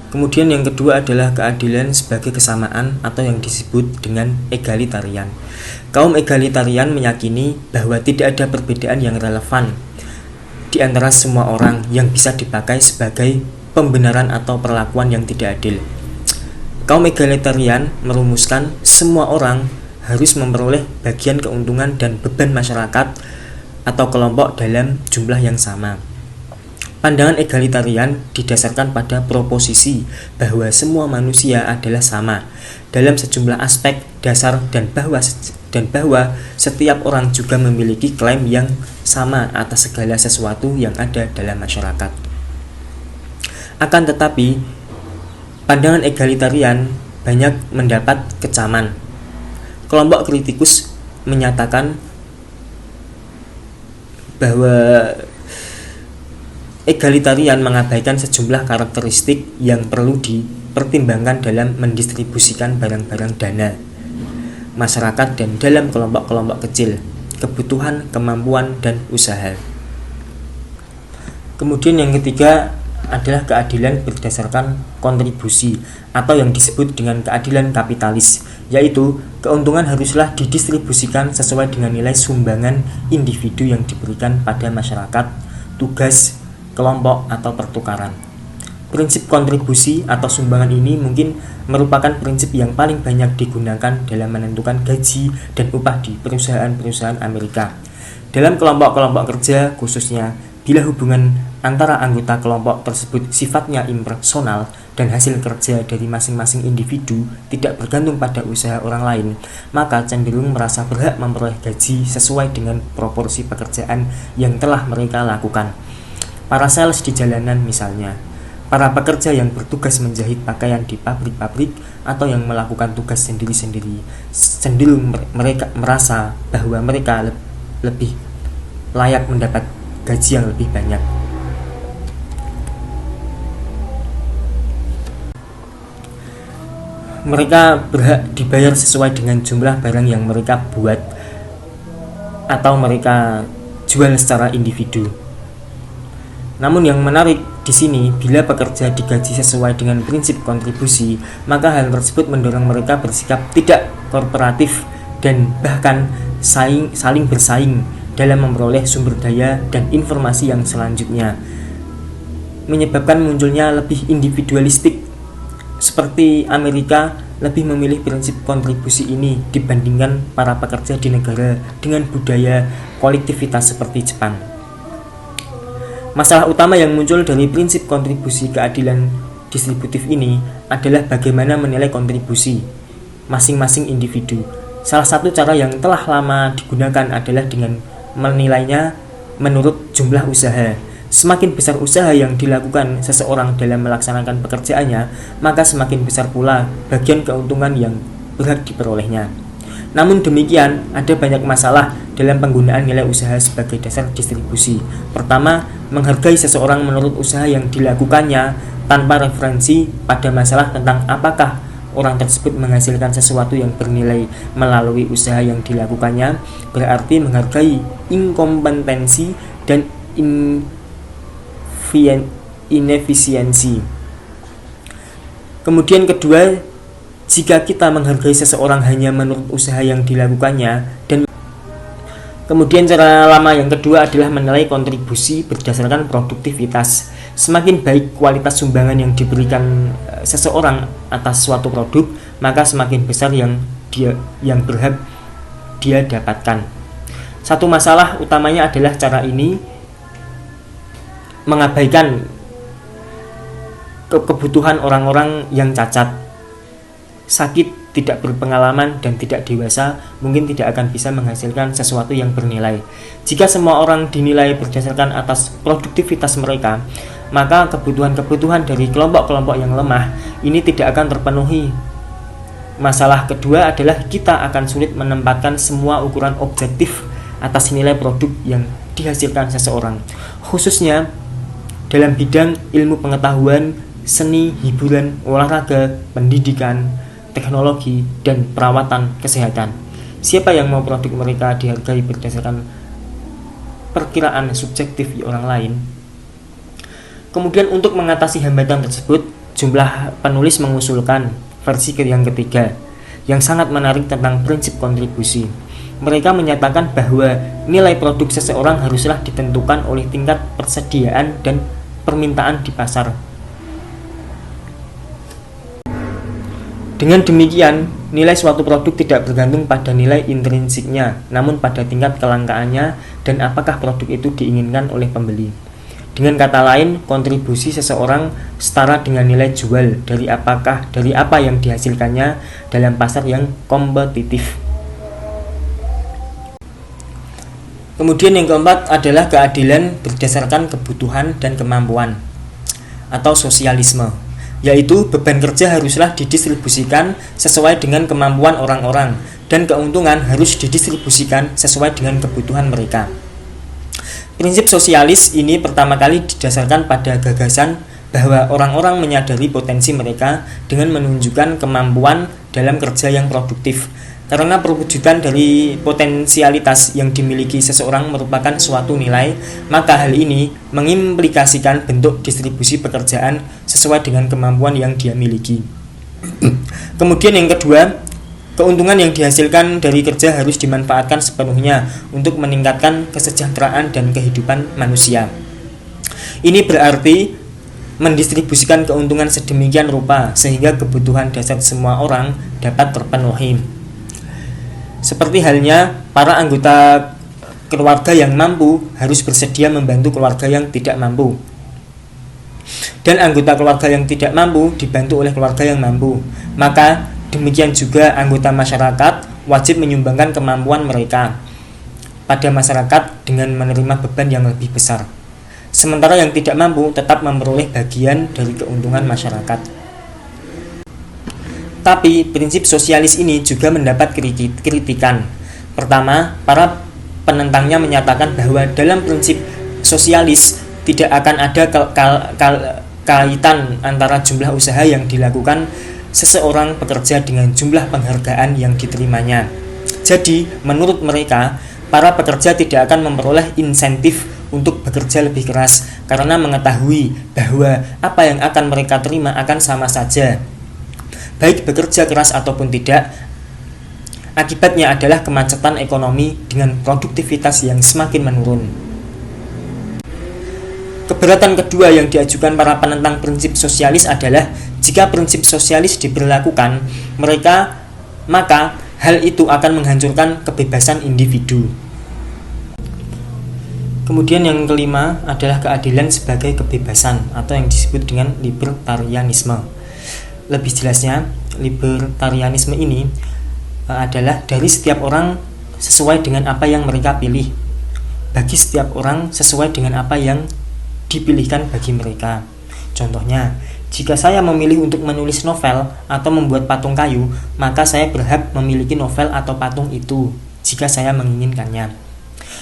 [SPEAKER 3] Kemudian yang kedua adalah keadilan sebagai kesamaan atau yang disebut dengan egalitarian. Kaum egalitarian meyakini bahwa tidak ada perbedaan yang relevan di antara semua orang yang bisa dipakai sebagai pembenaran atau perlakuan yang tidak adil. Kaum egalitarian merumuskan semua orang harus memperoleh bagian keuntungan dan beban masyarakat atau kelompok dalam jumlah yang sama. Pandangan egalitarian didasarkan pada proposisi bahwa semua manusia adalah sama dalam sejumlah aspek dasar dan bahwa setiap orang juga memiliki klaim yang sama atas segala sesuatu yang ada dalam masyarakat. Akan tetapi, pandangan egalitarian banyak mendapat kecaman. Kelompok kritikus menyatakan bahwa egalitarian mengabaikan sejumlah karakteristik yang perlu dipertimbangkan dalam mendistribusikan barang-barang dana masyarakat dan dalam kelompok-kelompok kecil, kebutuhan, kemampuan, dan usaha. Kemudian yang ketiga adalah keadilan berdasarkan kontribusi atau yang disebut dengan keadilan kapitalis, yaitu keuntungan haruslah didistribusikan sesuai dengan nilai sumbangan individu yang diberikan pada masyarakat, tugas, kelompok, atau pertukaran. Prinsip kontribusi atau sumbangan ini mungkin merupakan prinsip yang paling banyak digunakan dalam menentukan gaji dan upah di perusahaan-perusahaan Amerika. Dalam kelompok-kelompok kerja khususnya, bila hubungan antara anggota kelompok tersebut sifatnya impersonal dan hasil kerja dari masing-masing individu tidak bergantung pada usaha orang lain, maka cenderung merasa berhak memperoleh gaji sesuai dengan proporsi pekerjaan yang telah mereka lakukan. Para sales di jalanan misalnya, para pekerja yang bertugas menjahit pakaian di pabrik-pabrik atau yang melakukan tugas sendiri-sendiri, cenderung mereka merasa bahwa mereka lebih layak mendapat gaji yang lebih banyak. Mereka berhak dibayar sesuai dengan jumlah barang yang mereka buat atau mereka jual secara individu. Namun yang menarik di sini, bila pekerja digaji sesuai dengan prinsip kontribusi, maka hal tersebut mendorong mereka bersikap tidak kooperatif dan bahkan saling bersaing dalam memperoleh sumber daya dan informasi yang selanjutnya, menyebabkan munculnya lebih individualistik. Seperti Amerika lebih memilih prinsip kontribusi ini dibandingkan para pekerja di negara dengan budaya kolektivitas seperti Jepang. Masalah utama yang muncul dari prinsip kontribusi keadilan distributif ini adalah bagaimana menilai kontribusi masing-masing individu. Salah satu cara yang telah lama digunakan adalah dengan menilainya menurut jumlah usaha. Semakin besar usaha yang dilakukan seseorang dalam melaksanakan pekerjaannya, maka semakin besar pula bagian keuntungan yang berhak diperolehnya. Namun demikian, ada banyak masalah dalam penggunaan nilai usaha sebagai dasar distribusi. Pertama, menghargai seseorang menurut usaha yang dilakukannya tanpa referensi pada masalah tentang apakah orang tersebut menghasilkan sesuatu yang bernilai melalui usaha yang dilakukannya, berarti menghargai inkompetensi dan inefisiensi. Kemudian kedua, jika kita menghargai seseorang hanya menurut usaha yang dilakukannya, dan kemudian cara lama yang kedua adalah menilai kontribusi berdasarkan produktivitas. Semakin baik kualitas sumbangan yang diberikan seseorang atas suatu produk, maka semakin besar yang berhak dia dapatkan. Satu masalah utamanya adalah cara ini mengabaikan kebutuhan orang-orang yang cacat, sakit, tidak berpengalaman, dan tidak dewasa, mungkin tidak akan bisa menghasilkan sesuatu yang bernilai. Jika semua orang dinilai berdasarkan atas produktivitas mereka, maka kebutuhan-kebutuhan dari kelompok-kelompok yang lemah ini tidak akan terpenuhi. Masalah kedua adalah kita akan sulit menempatkan semua ukuran objektif atas nilai produk yang dihasilkan seseorang, khususnya dalam bidang ilmu pengetahuan, seni, hiburan, olahraga, pendidikan, teknologi, dan perawatan kesehatan. Siapa yang mau produk mereka dihargai berdasarkan perkiraan subjektif orang lain? Kemudian untuk mengatasi hambatan tersebut, jumlah penulis mengusulkan versi yang ketiga yang sangat menarik tentang prinsip kontribusi. Mereka menyatakan bahwa nilai produk seseorang haruslah ditentukan oleh tingkat persediaan dan permintaan di pasar. Dengan demikian, nilai suatu produk tidak bergantung pada nilai intrinsiknya, namun pada tingkat kelangkaannya dan apakah produk itu diinginkan oleh pembeli. Dengan kata lain, kontribusi seseorang setara dengan nilai jual dari apa yang dihasilkannya dalam pasar yang kompetitif. Kemudian yang keempat adalah keadilan berdasarkan kebutuhan dan kemampuan atau sosialisme, yaitu beban kerja haruslah didistribusikan sesuai dengan kemampuan orang-orang dan keuntungan harus didistribusikan sesuai dengan kebutuhan mereka. Prinsip sosialis ini pertama kali didasarkan pada gagasan bahwa orang-orang menyadari potensi mereka dengan menunjukkan kemampuan dalam kerja yang produktif. Karena perwujudan dari potensialitas yang dimiliki seseorang merupakan suatu nilai, maka hal ini mengimplikasikan bentuk distribusi pekerjaan sesuai dengan kemampuan yang dia miliki. Kemudian yang kedua, keuntungan yang dihasilkan dari kerja harus dimanfaatkan sepenuhnya untuk meningkatkan kesejahteraan dan kehidupan manusia. Ini berarti mendistribusikan keuntungan sedemikian rupa sehingga kebutuhan dasar semua orang dapat terpenuhi. Seperti halnya para anggota keluarga yang mampu harus bersedia membantu keluarga yang tidak mampu, dan anggota keluarga yang tidak mampu dibantu oleh keluarga yang mampu. Maka demikian juga anggota masyarakat wajib menyumbangkan kemampuan mereka pada masyarakat dengan menerima beban yang lebih besar, sementara yang tidak mampu tetap memperoleh bagian dari keuntungan masyarakat. Tapi prinsip sosialis ini juga mendapat kritikan. Pertama, para penentangnya menyatakan bahwa dalam prinsip sosialis tidak akan ada kaitan antara jumlah usaha yang dilakukan seseorang pekerja dengan jumlah penghargaan yang diterimanya. Jadi, menurut mereka, para pekerja tidak akan memperoleh insentif untuk bekerja lebih keras karena mengetahui bahwa apa yang akan mereka terima akan sama saja, baik bekerja keras ataupun tidak. Akibatnya adalah kemacetan ekonomi dengan produktivitas yang semakin menurun. Keberatan kedua yang diajukan para penentang prinsip sosialis adalah jika prinsip sosialis diberlakukan, maka hal itu akan menghancurkan kebebasan individu. Kemudian yang kelima adalah keadilan sebagai kebebasan atau yang disebut dengan libertarianisme. Lebih jelasnya, libertarianisme ini adalah dari setiap orang sesuai dengan apa yang mereka pilih, bagi setiap orang sesuai dengan apa yang dipilihkan bagi mereka. Contohnya, jika saya memilih untuk menulis novel atau membuat patung kayu, maka saya berhak memiliki novel atau patung itu jika saya menginginkannya.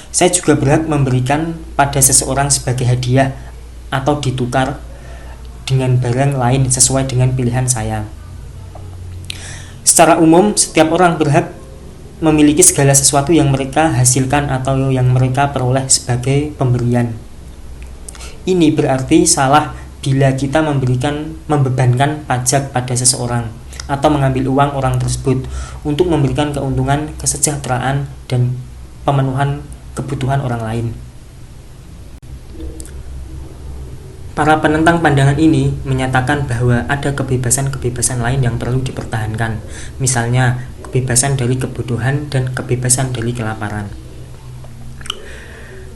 [SPEAKER 3] Saya juga berhak memberikan pada seseorang sebagai hadiah atau ditukar dengan barang lain sesuai dengan pilihan saya. Secara umum, setiap orang berhak memiliki segala sesuatu yang mereka hasilkan atau yang mereka peroleh sebagai pemberian. Ini berarti salah bila kita membebankan pajak pada seseorang atau mengambil uang orang tersebut untuk memberikan keuntungan, kesejahteraan, dan pemenuhan kebutuhan orang lain. Para penentang pandangan ini menyatakan bahwa ada kebebasan-kebebasan lain yang perlu dipertahankan, misalnya kebebasan dari kebodohan dan kebebasan dari kelaparan.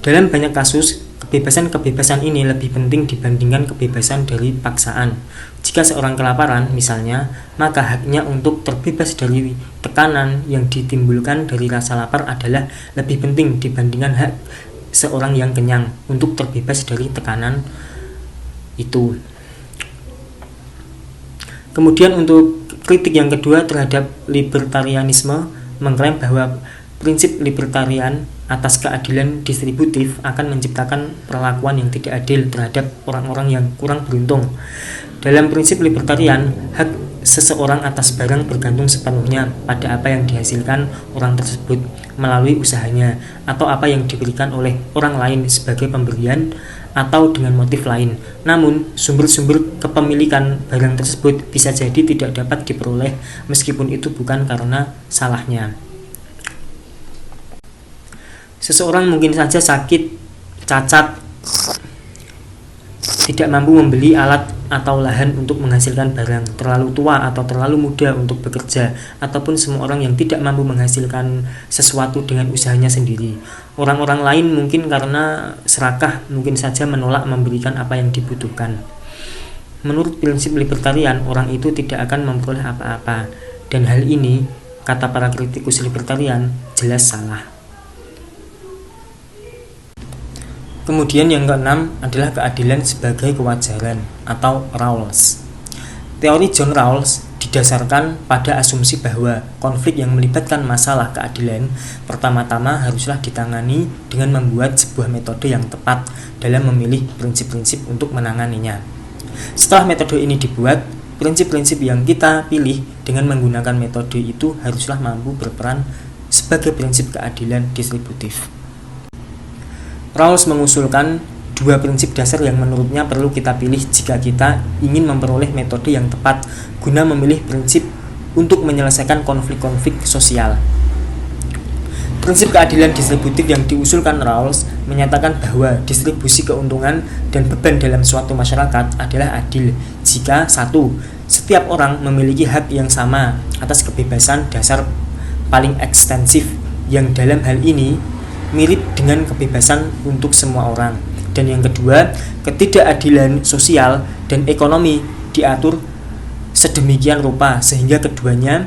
[SPEAKER 3] Dalam banyak kasus, kebebasan-kebebasan ini lebih penting dibandingkan kebebasan dari paksaan. Jika seorang kelaparan, misalnya, maka haknya untuk terbebas dari tekanan yang ditimbulkan dari rasa lapar adalah lebih penting dibandingkan hak seorang yang kenyang untuk terbebas dari tekanan itu. Kemudian untuk kritik yang kedua terhadap libertarianisme, mengklaim bahwa prinsip libertarian atas keadilan distributif akan menciptakan perlakuan yang tidak adil terhadap orang-orang yang kurang beruntung. Dalam prinsip libertarian, hak seseorang atas barang bergantung sepenuhnya pada apa yang dihasilkan orang tersebut melalui usahanya atau apa yang diberikan oleh orang lain sebagai pemberian atau dengan motif lain. Namun, sumber-sumber kepemilikan barang tersebut bisa jadi tidak dapat diperoleh meskipun itu bukan karena salahnya. Seseorang mungkin saja sakit, cacat, tidak mampu membeli alat atau lahan untuk menghasilkan barang, terlalu tua atau terlalu muda untuk bekerja, ataupun semua orang yang tidak mampu menghasilkan sesuatu dengan usahanya sendiri. Orang-orang lain mungkin karena serakah mungkin saja menolak memberikan apa yang dibutuhkan. Menurut prinsip libertarian, orang itu tidak akan memperoleh apa-apa, dan hal ini, kata para kritikus libertarian, jelas salah. Kemudian yang keenam adalah keadilan sebagai kewajaran atau Rawls. Teori John Rawls didasarkan pada asumsi bahwa konflik yang melibatkan masalah keadilan pertama-tama haruslah ditangani dengan membuat sebuah metode yang tepat dalam memilih prinsip-prinsip untuk menanganinya. Setelah metode ini dibuat, prinsip-prinsip yang kita pilih dengan menggunakan metode itu haruslah mampu berperan sebagai prinsip keadilan distributif. Rawls mengusulkan dua prinsip dasar yang menurutnya perlu kita pilih jika kita ingin memperoleh metode yang tepat guna memilih prinsip untuk menyelesaikan konflik-konflik sosial. Prinsip keadilan distributif yang diusulkan Rawls menyatakan bahwa distribusi keuntungan dan beban dalam suatu masyarakat adalah adil jika 1. Setiap orang memiliki hak yang sama atas kebebasan dasar paling ekstensif yang dalam hal ini mirip dengan kebebasan untuk semua orang. Dan yang kedua, ketidakadilan sosial dan ekonomi diatur sedemikian rupa sehingga keduanya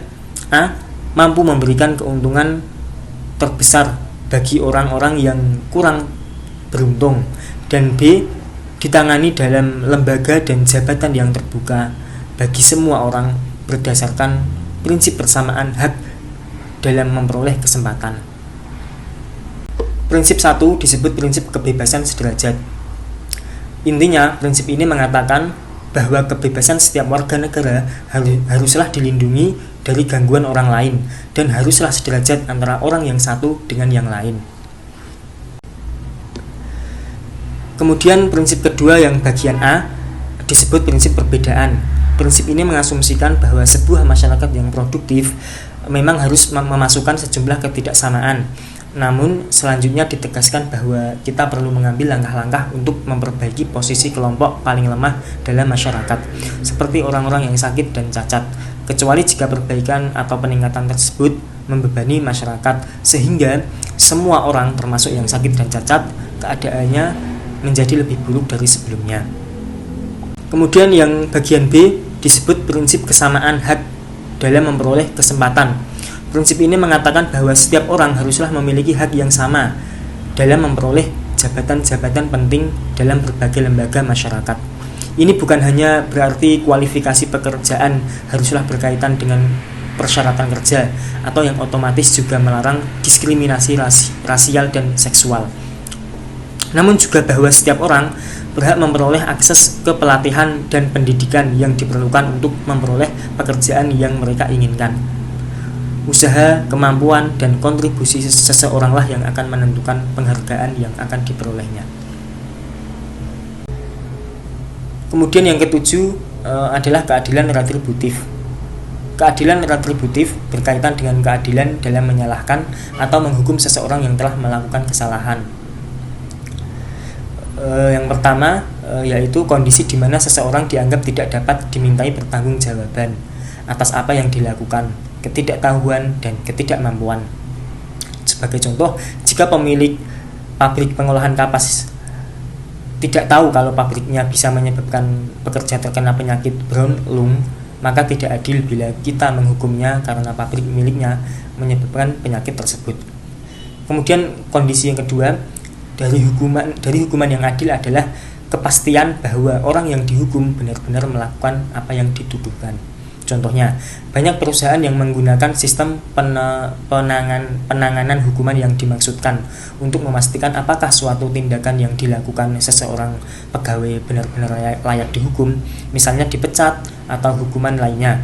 [SPEAKER 3] A. mampu memberikan keuntungan terbesar bagi orang-orang yang kurang beruntung, dan B. ditangani dalam lembaga dan jabatan yang terbuka bagi semua orang berdasarkan prinsip persamaan hak dalam memperoleh kesempatan. Prinsip 1 disebut prinsip kebebasan sederajat. Intinya, prinsip ini mengatakan bahwa kebebasan setiap warga negara haruslah dilindungi dari gangguan orang lain dan haruslah sederajat antara orang yang satu dengan yang lain. Kemudian prinsip kedua yang bagian A disebut prinsip perbedaan. Prinsip ini mengasumsikan bahwa sebuah masyarakat yang produktif memang harus memasukkan sejumlah ketidaksamaan. Namun selanjutnya ditegaskan bahwa kita perlu mengambil langkah-langkah untuk memperbaiki posisi kelompok paling lemah dalam masyarakat, seperti orang-orang yang sakit dan cacat, kecuali jika perbaikan atau peningkatan tersebut membebani masyarakat sehingga semua orang termasuk yang sakit dan cacat keadaannya menjadi lebih buruk dari sebelumnya. Kemudian yang bagian B disebut prinsip kesamaan hak dalam memperoleh kesempatan. Prinsip ini mengatakan bahwa setiap orang haruslah memiliki hak yang sama dalam memperoleh jabatan-jabatan penting dalam berbagai lembaga masyarakat. Ini bukan hanya berarti kualifikasi pekerjaan haruslah berkaitan dengan persyaratan kerja atau yang otomatis juga melarang diskriminasi rasial dan seksual. Namun juga bahwa setiap orang berhak memperoleh akses ke pelatihan dan pendidikan yang diperlukan untuk memperoleh pekerjaan yang mereka inginkan. Usaha, kemampuan, dan kontribusi seseoranglah yang akan menentukan penghargaan yang akan diperolehnya. Kemudian yang ketujuh adalah keadilan retributif. Keadilan retributif berkaitan dengan keadilan dalam menyalahkan atau menghukum seseorang yang telah melakukan kesalahan. Yang pertama yaitu kondisi di mana seseorang dianggap tidak dapat dimintai pertanggungjawaban atas apa yang dilakukan, ketidaktahuan dan ketidakmampuan. Sebagai contoh, jika pemilik pabrik pengolahan kapas tidak tahu kalau pabriknya bisa menyebabkan pekerja terkena penyakit brown lung, maka tidak adil bila kita menghukumnya karena pabrik miliknya menyebabkan penyakit tersebut. Kemudian kondisi yang kedua dari hukuman yang adil adalah kepastian bahwa orang yang dihukum benar-benar melakukan apa yang dituduhkan. Contohnya, banyak perusahaan yang menggunakan sistem penanganan hukuman yang dimaksudkan untuk memastikan apakah suatu tindakan yang dilakukan seseorang pegawai benar-benar layak dihukum, misalnya dipecat atau hukuman lainnya.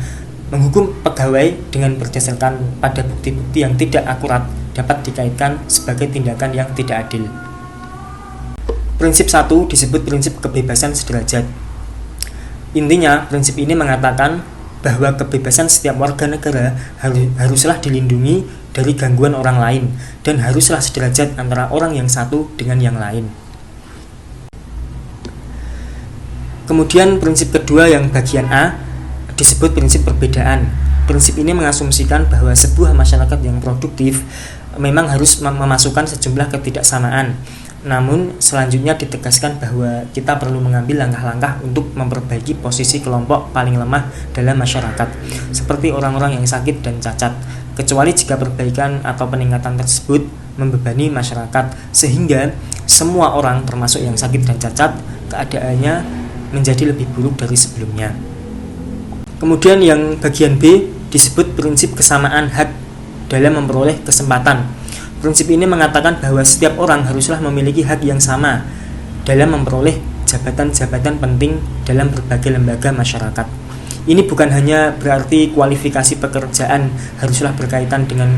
[SPEAKER 3] Menghukum pegawai dengan berdasarkan pada bukti-bukti yang tidak akurat dapat dikaitkan sebagai tindakan yang tidak adil. Prinsip 1 disebut prinsip kebebasan sederajat. Intinya, prinsip ini mengatakan bahwa kebebasan setiap warga negara haruslah dilindungi dari gangguan orang lain dan haruslah sederajat antara orang yang satu dengan yang lain. Kemudian prinsip kedua yang bagian A disebut prinsip perbedaan. Prinsip ini mengasumsikan bahwa sebuah masyarakat yang produktif memang harus memasukkan sejumlah ketidaksamaan. Namun selanjutnya ditegaskan bahwa kita perlu mengambil langkah-langkah untuk memperbaiki posisi kelompok paling lemah dalam masyarakat, seperti orang-orang yang sakit dan cacat, kecuali jika perbaikan atau peningkatan tersebut membebani masyarakat sehingga semua orang termasuk yang sakit dan cacat keadaannya menjadi lebih buruk dari sebelumnya. Kemudian yang bagian B disebut prinsip kesamaan hak dalam memperoleh kesempatan. Prinsip ini mengatakan bahwa setiap orang haruslah memiliki hak yang sama dalam memperoleh jabatan-jabatan penting dalam berbagai lembaga masyarakat. Ini bukan hanya berarti kualifikasi pekerjaan haruslah berkaitan dengan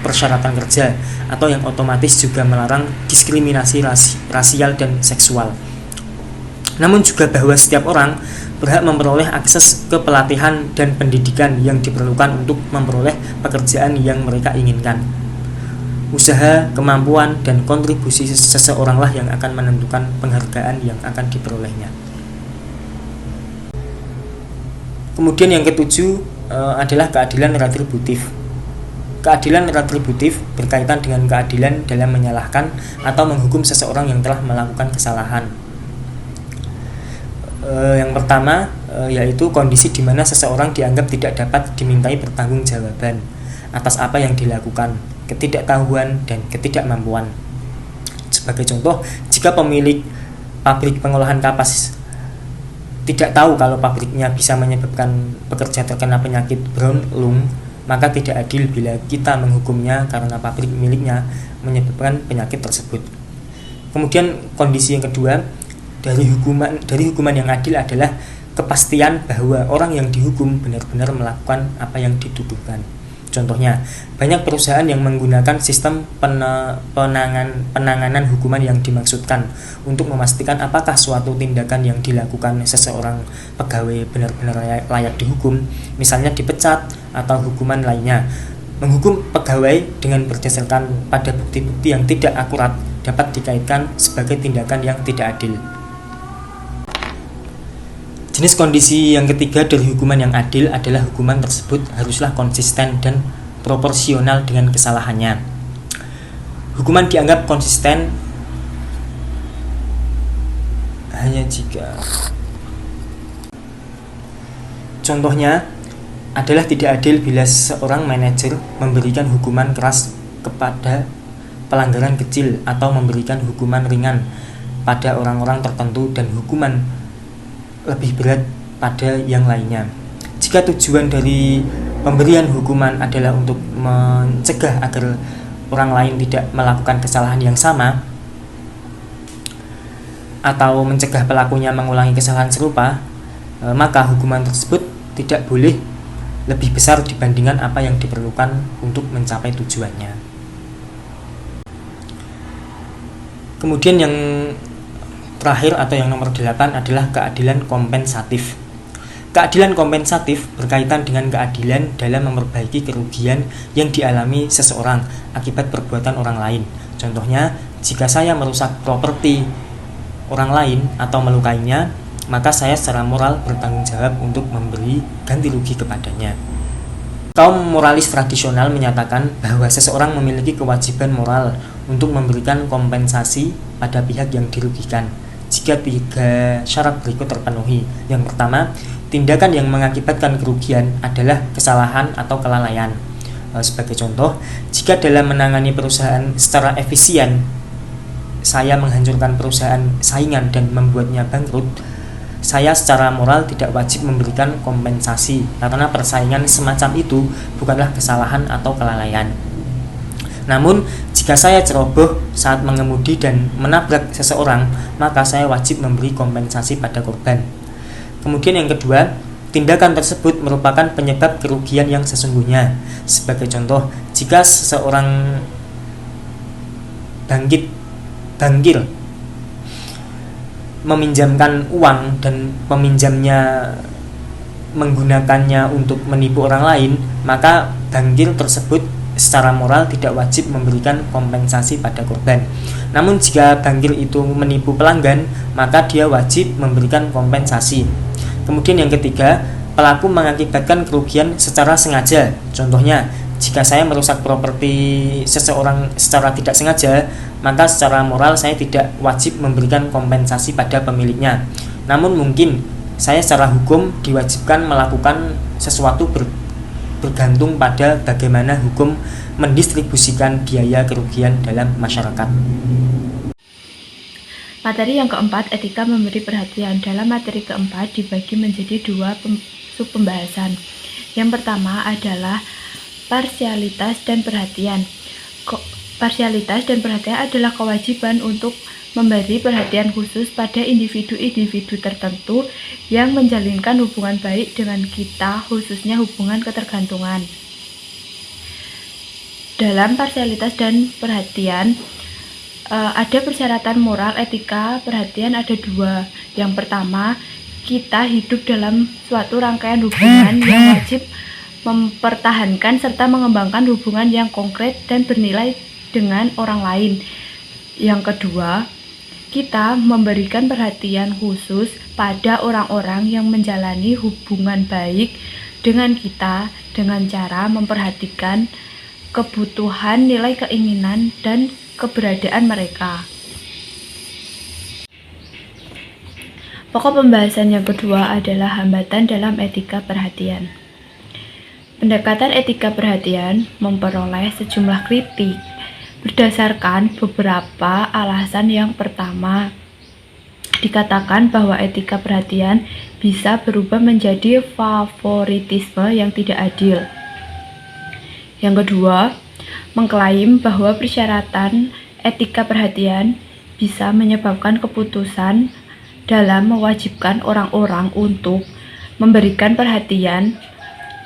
[SPEAKER 3] persyaratan kerja atau yang otomatis juga melarang diskriminasi rasial dan seksual. Namun juga bahwa setiap orang berhak memperoleh akses ke pelatihan dan pendidikan yang diperlukan untuk memperoleh pekerjaan yang mereka inginkan. Usaha, kemampuan, dan kontribusi seseoranglah yang akan menentukan penghargaan yang akan diperolehnya. Kemudian yang ketujuh adalah keadilan retributif. Keadilan retributif berkaitan dengan keadilan dalam menyalahkan atau menghukum seseorang yang telah melakukan kesalahan. Yang pertama yaitu kondisi di mana seseorang dianggap tidak dapat dimintai pertanggungjawaban atas apa yang dilakukan, ketidaktahuan dan ketidakmampuan. Sebagai contoh, jika pemilik pabrik pengolahan kapas tidak tahu kalau pabriknya bisa menyebabkan pekerja terkena penyakit brown lung, maka tidak adil bila kita menghukumnya karena pabrik miliknya menyebabkan penyakit tersebut. Kemudian kondisi yang kedua dari hukuman yang adil adalah kepastian bahwa orang yang dihukum benar-benar melakukan apa yang dituduhkan. Contohnya, banyak perusahaan yang menggunakan sistem penanganan hukuman yang dimaksudkan untuk memastikan apakah suatu tindakan yang dilakukan seseorang pegawai benar-benar layak dihukum, misalnya dipecat atau hukuman lainnya. Menghukum pegawai dengan berdasarkan pada bukti-bukti yang tidak akurat dapat dikaitkan sebagai tindakan yang tidak adil. Jenis kondisi yang ketiga dari hukuman yang adil adalah hukuman tersebut haruslah konsisten dan proporsional dengan kesalahannya. Hukuman dianggap konsisten hanya jika contohnya adalah tidak adil bila seorang manajer memberikan hukuman keras kepada pelanggaran kecil atau memberikan hukuman ringan pada orang-orang tertentu dan hukuman lebih berat pada yang lainnya. Jika tujuan dari pemberian hukuman adalah untuk mencegah agar orang lain tidak melakukan kesalahan yang sama atau mencegah pelakunya mengulangi kesalahan serupa, maka hukuman tersebut tidak boleh lebih besar dibandingkan apa yang diperlukan untuk mencapai tujuannya. Kemudian yang terakhir atau yang nomor 8 adalah keadilan kompensatif. Keadilan kompensatif berkaitan dengan keadilan dalam memperbaiki kerugian yang dialami seseorang akibat perbuatan orang lain. Contohnya, jika saya merusak properti orang lain atau melukainya, maka saya secara moral bertanggung jawab untuk memberi ganti rugi kepadanya. Kaum moralis tradisional menyatakan bahwa seseorang memiliki kewajiban moral untuk memberikan kompensasi pada pihak yang dirugikan jika 3 syarat berikut terpenuhi. Yang pertama, tindakan yang mengakibatkan kerugian adalah kesalahan atau kelalaian. Sebagai contoh, jika dalam menangani perusahaan secara efisien saya menghancurkan perusahaan saingan dan membuatnya bangkrut, saya secara moral tidak wajib memberikan kompensasi karena persaingan semacam itu bukanlah kesalahan atau kelalaian. Namun, jika saya ceroboh saat mengemudi dan menabrak seseorang, maka saya wajib memberi kompensasi pada korban. Kemudian yang kedua, tindakan tersebut merupakan penyebab kerugian yang sesungguhnya. Sebagai contoh, jika seseorang bangkir meminjamkan uang dan peminjamnya menggunakannya untuk menipu orang lain, maka bangkir tersebut secara moral tidak wajib memberikan kompensasi pada korban. Namun jika bangkir itu menipu pelanggan, maka dia wajib memberikan kompensasi. Kemudian yang ketiga, pelaku mengakibatkan kerugian secara sengaja. Contohnya, jika saya merusak properti seseorang secara tidak sengaja, maka secara moral saya tidak wajib memberikan kompensasi pada pemiliknya. Namun mungkin saya secara hukum diwajibkan melakukan sesuatu bergantung pada bagaimana hukum mendistribusikan biaya kerugian dalam masyarakat.
[SPEAKER 4] Materi yang keempat, etika memberi perhatian. Dalam materi keempat dibagi menjadi 2 sub-pembahasan. Yang pertama adalah parsialitas dan perhatian. Parsialitas dan perhatian adalah kewajiban untuk memberi perhatian khusus pada individu-individu tertentu yang menjalinkan hubungan baik dengan kita, khususnya hubungan ketergantungan. Dalam parsialitas dan perhatian, ada persyaratan moral, etika, perhatian ada 2. Yang pertama, kita hidup dalam suatu rangkaian hubungan yang wajib mempertahankan serta mengembangkan hubungan yang konkret dan bernilai dengan orang lain. Yang kedua, kita memberikan perhatian khusus pada orang-orang yang menjalani hubungan baik dengan kita dengan cara memperhatikan kebutuhan, nilai keinginan, dan keberadaan mereka. Pokok pembahasan yang kedua adalah hambatan dalam etika perhatian. Pendekatan etika perhatian memperoleh sejumlah kritik berdasarkan beberapa alasan. Yang pertama, dikatakan bahwa etika perhatian bisa berubah menjadi favoritisme yang tidak adil. Yang kedua, mengklaim bahwa persyaratan etika perhatian bisa menyebabkan keputusan dalam mewajibkan orang-orang untuk memberikan perhatian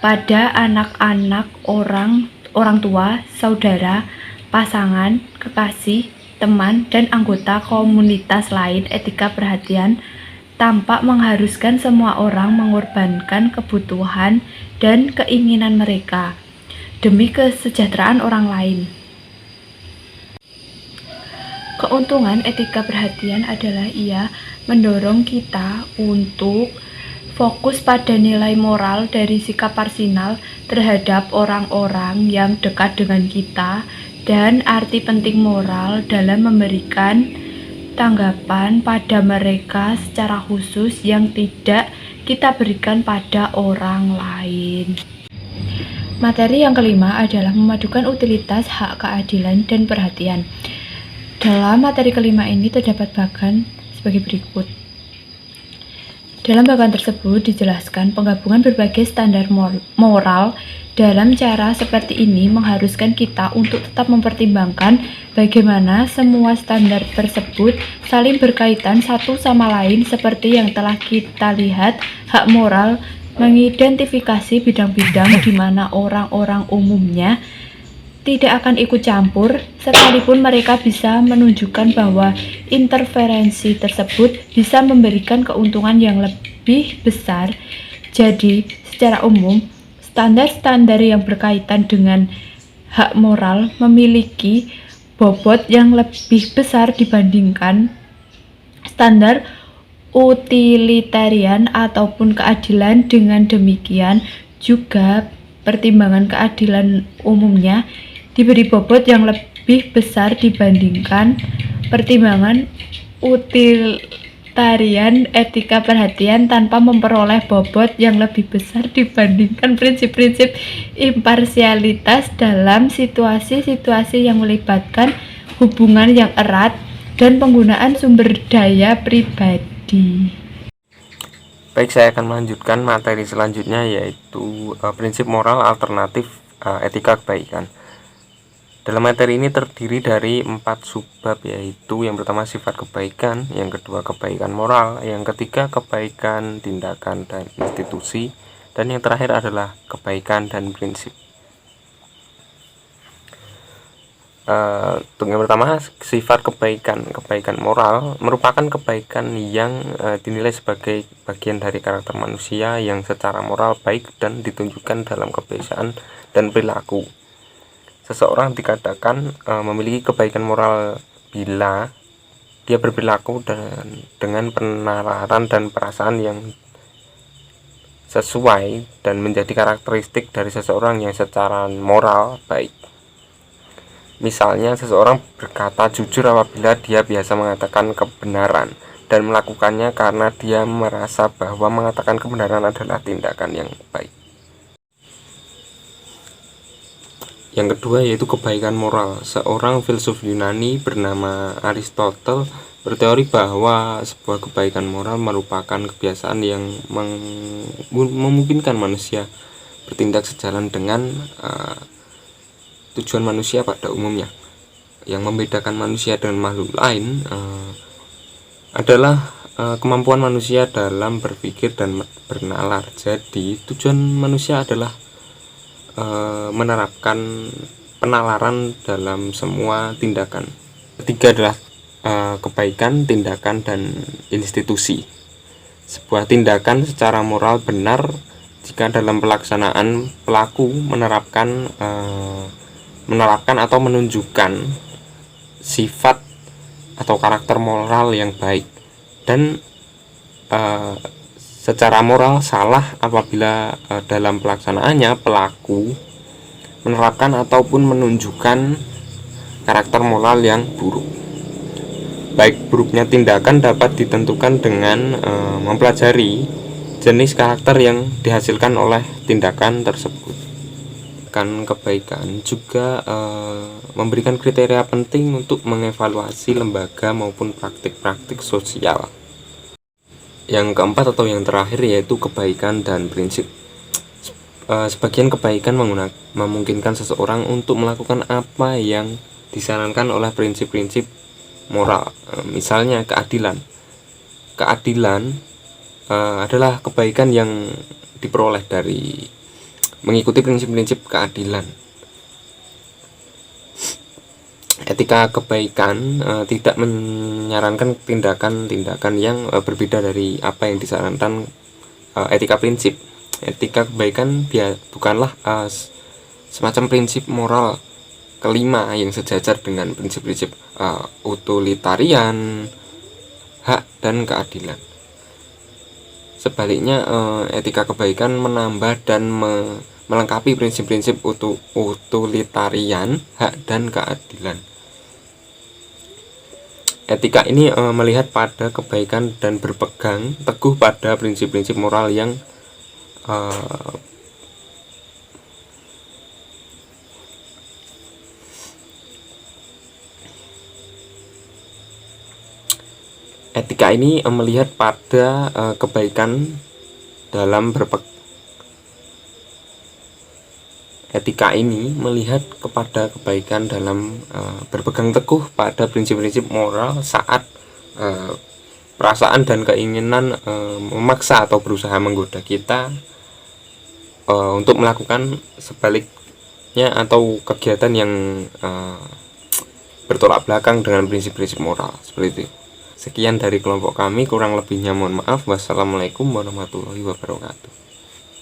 [SPEAKER 4] pada anak-anak orang tua, saudara, pasangan, kekasih, teman, dan anggota komunitas lain. Etika perhatian tampak mengharuskan semua orang mengorbankan kebutuhan dan keinginan mereka demi kesejahteraan orang lain. Keuntungan etika perhatian adalah ia mendorong kita untuk fokus pada nilai moral dari sikap parsial terhadap orang-orang yang dekat dengan kita dan arti penting moral dalam memberikan tanggapan pada mereka secara khusus yang tidak kita berikan pada orang lain. Materi yang kelima adalah memadukan utilitas, hak keadilan, dan perhatian. Dalam materi kelima ini terdapat bagan sebagai berikut. Dalam bagan tersebut dijelaskan penggabungan berbagai standar moral dalam cara seperti ini mengharuskan kita untuk tetap mempertimbangkan bagaimana semua standar tersebut saling berkaitan satu sama lain seperti yang telah kita lihat. Hak moral mengidentifikasi bidang-bidang di mana orang-orang umumnya tidak akan ikut campur, sekalipun mereka bisa menunjukkan bahwa interferensi tersebut bisa memberikan keuntungan yang lebih besar. Jadi, secara umum, standar-standar yang berkaitan dengan hak moral memiliki bobot yang lebih besar dibandingkan standar utilitarian ataupun keadilan. Dengan demikian juga pertimbangan keadilan umumnya diberi bobot yang lebih besar dibandingkan pertimbangan utilitarian. Etika perhatian tanpa memperoleh bobot yang lebih besar dibandingkan prinsip-prinsip imparsialitas dalam situasi-situasi yang melibatkan hubungan yang erat dan penggunaan sumber daya pribadi.
[SPEAKER 5] Baik, saya akan melanjutkan materi selanjutnya, yaitu prinsip moral alternatif etika kebaikan. Dalam materi ini terdiri dari 4 subbab, yaitu yang pertama sifat kebaikan, yang kedua kebaikan moral, yang ketiga kebaikan tindakan dan institusi, dan yang terakhir adalah kebaikan dan prinsip. Untuk yang pertama, sifat kebaikan moral merupakan kebaikan yang dinilai sebagai bagian dari karakter manusia yang secara moral baik dan ditunjukkan dalam kebiasaan dan perilaku. Seseorang dikatakan memiliki kebaikan moral bila dia berperilaku dengan penalaran dan perasaan yang sesuai dan menjadi karakteristik dari seseorang yang secara moral baik. Misalnya, seseorang berkata jujur apabila dia biasa mengatakan kebenaran dan melakukannya karena dia merasa bahwa mengatakan kebenaran adalah tindakan yang baik. Yang kedua yaitu kebaikan moral. Seorang filsuf Yunani bernama Aristotle berteori bahwa sebuah kebaikan moral merupakan kebiasaan yang memungkinkan manusia bertindak sejalan dengan tujuan manusia pada umumnya. Yang membedakan manusia dengan makhluk lain adalah kemampuan manusia dalam berpikir dan bernalar. Jadi tujuan manusia adalah menerapkan penalaran dalam semua tindakan. Ketiga adalah kebaikan, tindakan, dan institusi. Sebuah tindakan secara moral benar jika dalam pelaksanaan pelaku menerapkan atau menunjukkan sifat atau karakter moral yang baik, dan secara moral salah apabila dalam pelaksanaannya pelaku menerapkan ataupun menunjukkan karakter moral yang buruk. Baik buruknya tindakan dapat ditentukan dengan mempelajari jenis karakter yang dihasilkan oleh tindakan tersebut. Kebaikan juga memberikan kriteria penting untuk mengevaluasi lembaga maupun praktik-praktik sosial. Yang keempat atau yang terakhir yaitu kebaikan dan prinsip. Sebagian kebaikan memungkinkan seseorang untuk melakukan apa yang disarankan oleh prinsip-prinsip moral. Misalnya keadilan. Keadilan adalah kebaikan yang diperoleh dari mengikuti prinsip-prinsip keadilan. Etika kebaikan tidak menyarankan tindakan-tindakan yang berbeda dari apa yang disarankan etika prinsip. Etika kebaikan bukanlah semacam prinsip moral kelima yang sejajar dengan prinsip-prinsip utilitarian, hak, dan keadilan. Sebaliknya, etika kebaikan menambah dan melengkapi prinsip-prinsip utilitarian, hak, dan keadilan. Etika ini melihat pada kebaikan dan berpegang teguh pada prinsip-prinsip moral yang etika ini melihat pada kebaikan dalam Etika ini melihat kepada kebaikan dalam berpegang teguh pada prinsip-prinsip moral saat perasaan dan keinginan memaksa atau berusaha menggoda kita untuk melakukan sebaliknya atau kegiatan yang bertolak belakang dengan prinsip-prinsip moral seperti itu. Sekian dari kelompok kami, kurang lebihnya mohon maaf. Wassalamualaikum warahmatullahi wabarakatuh.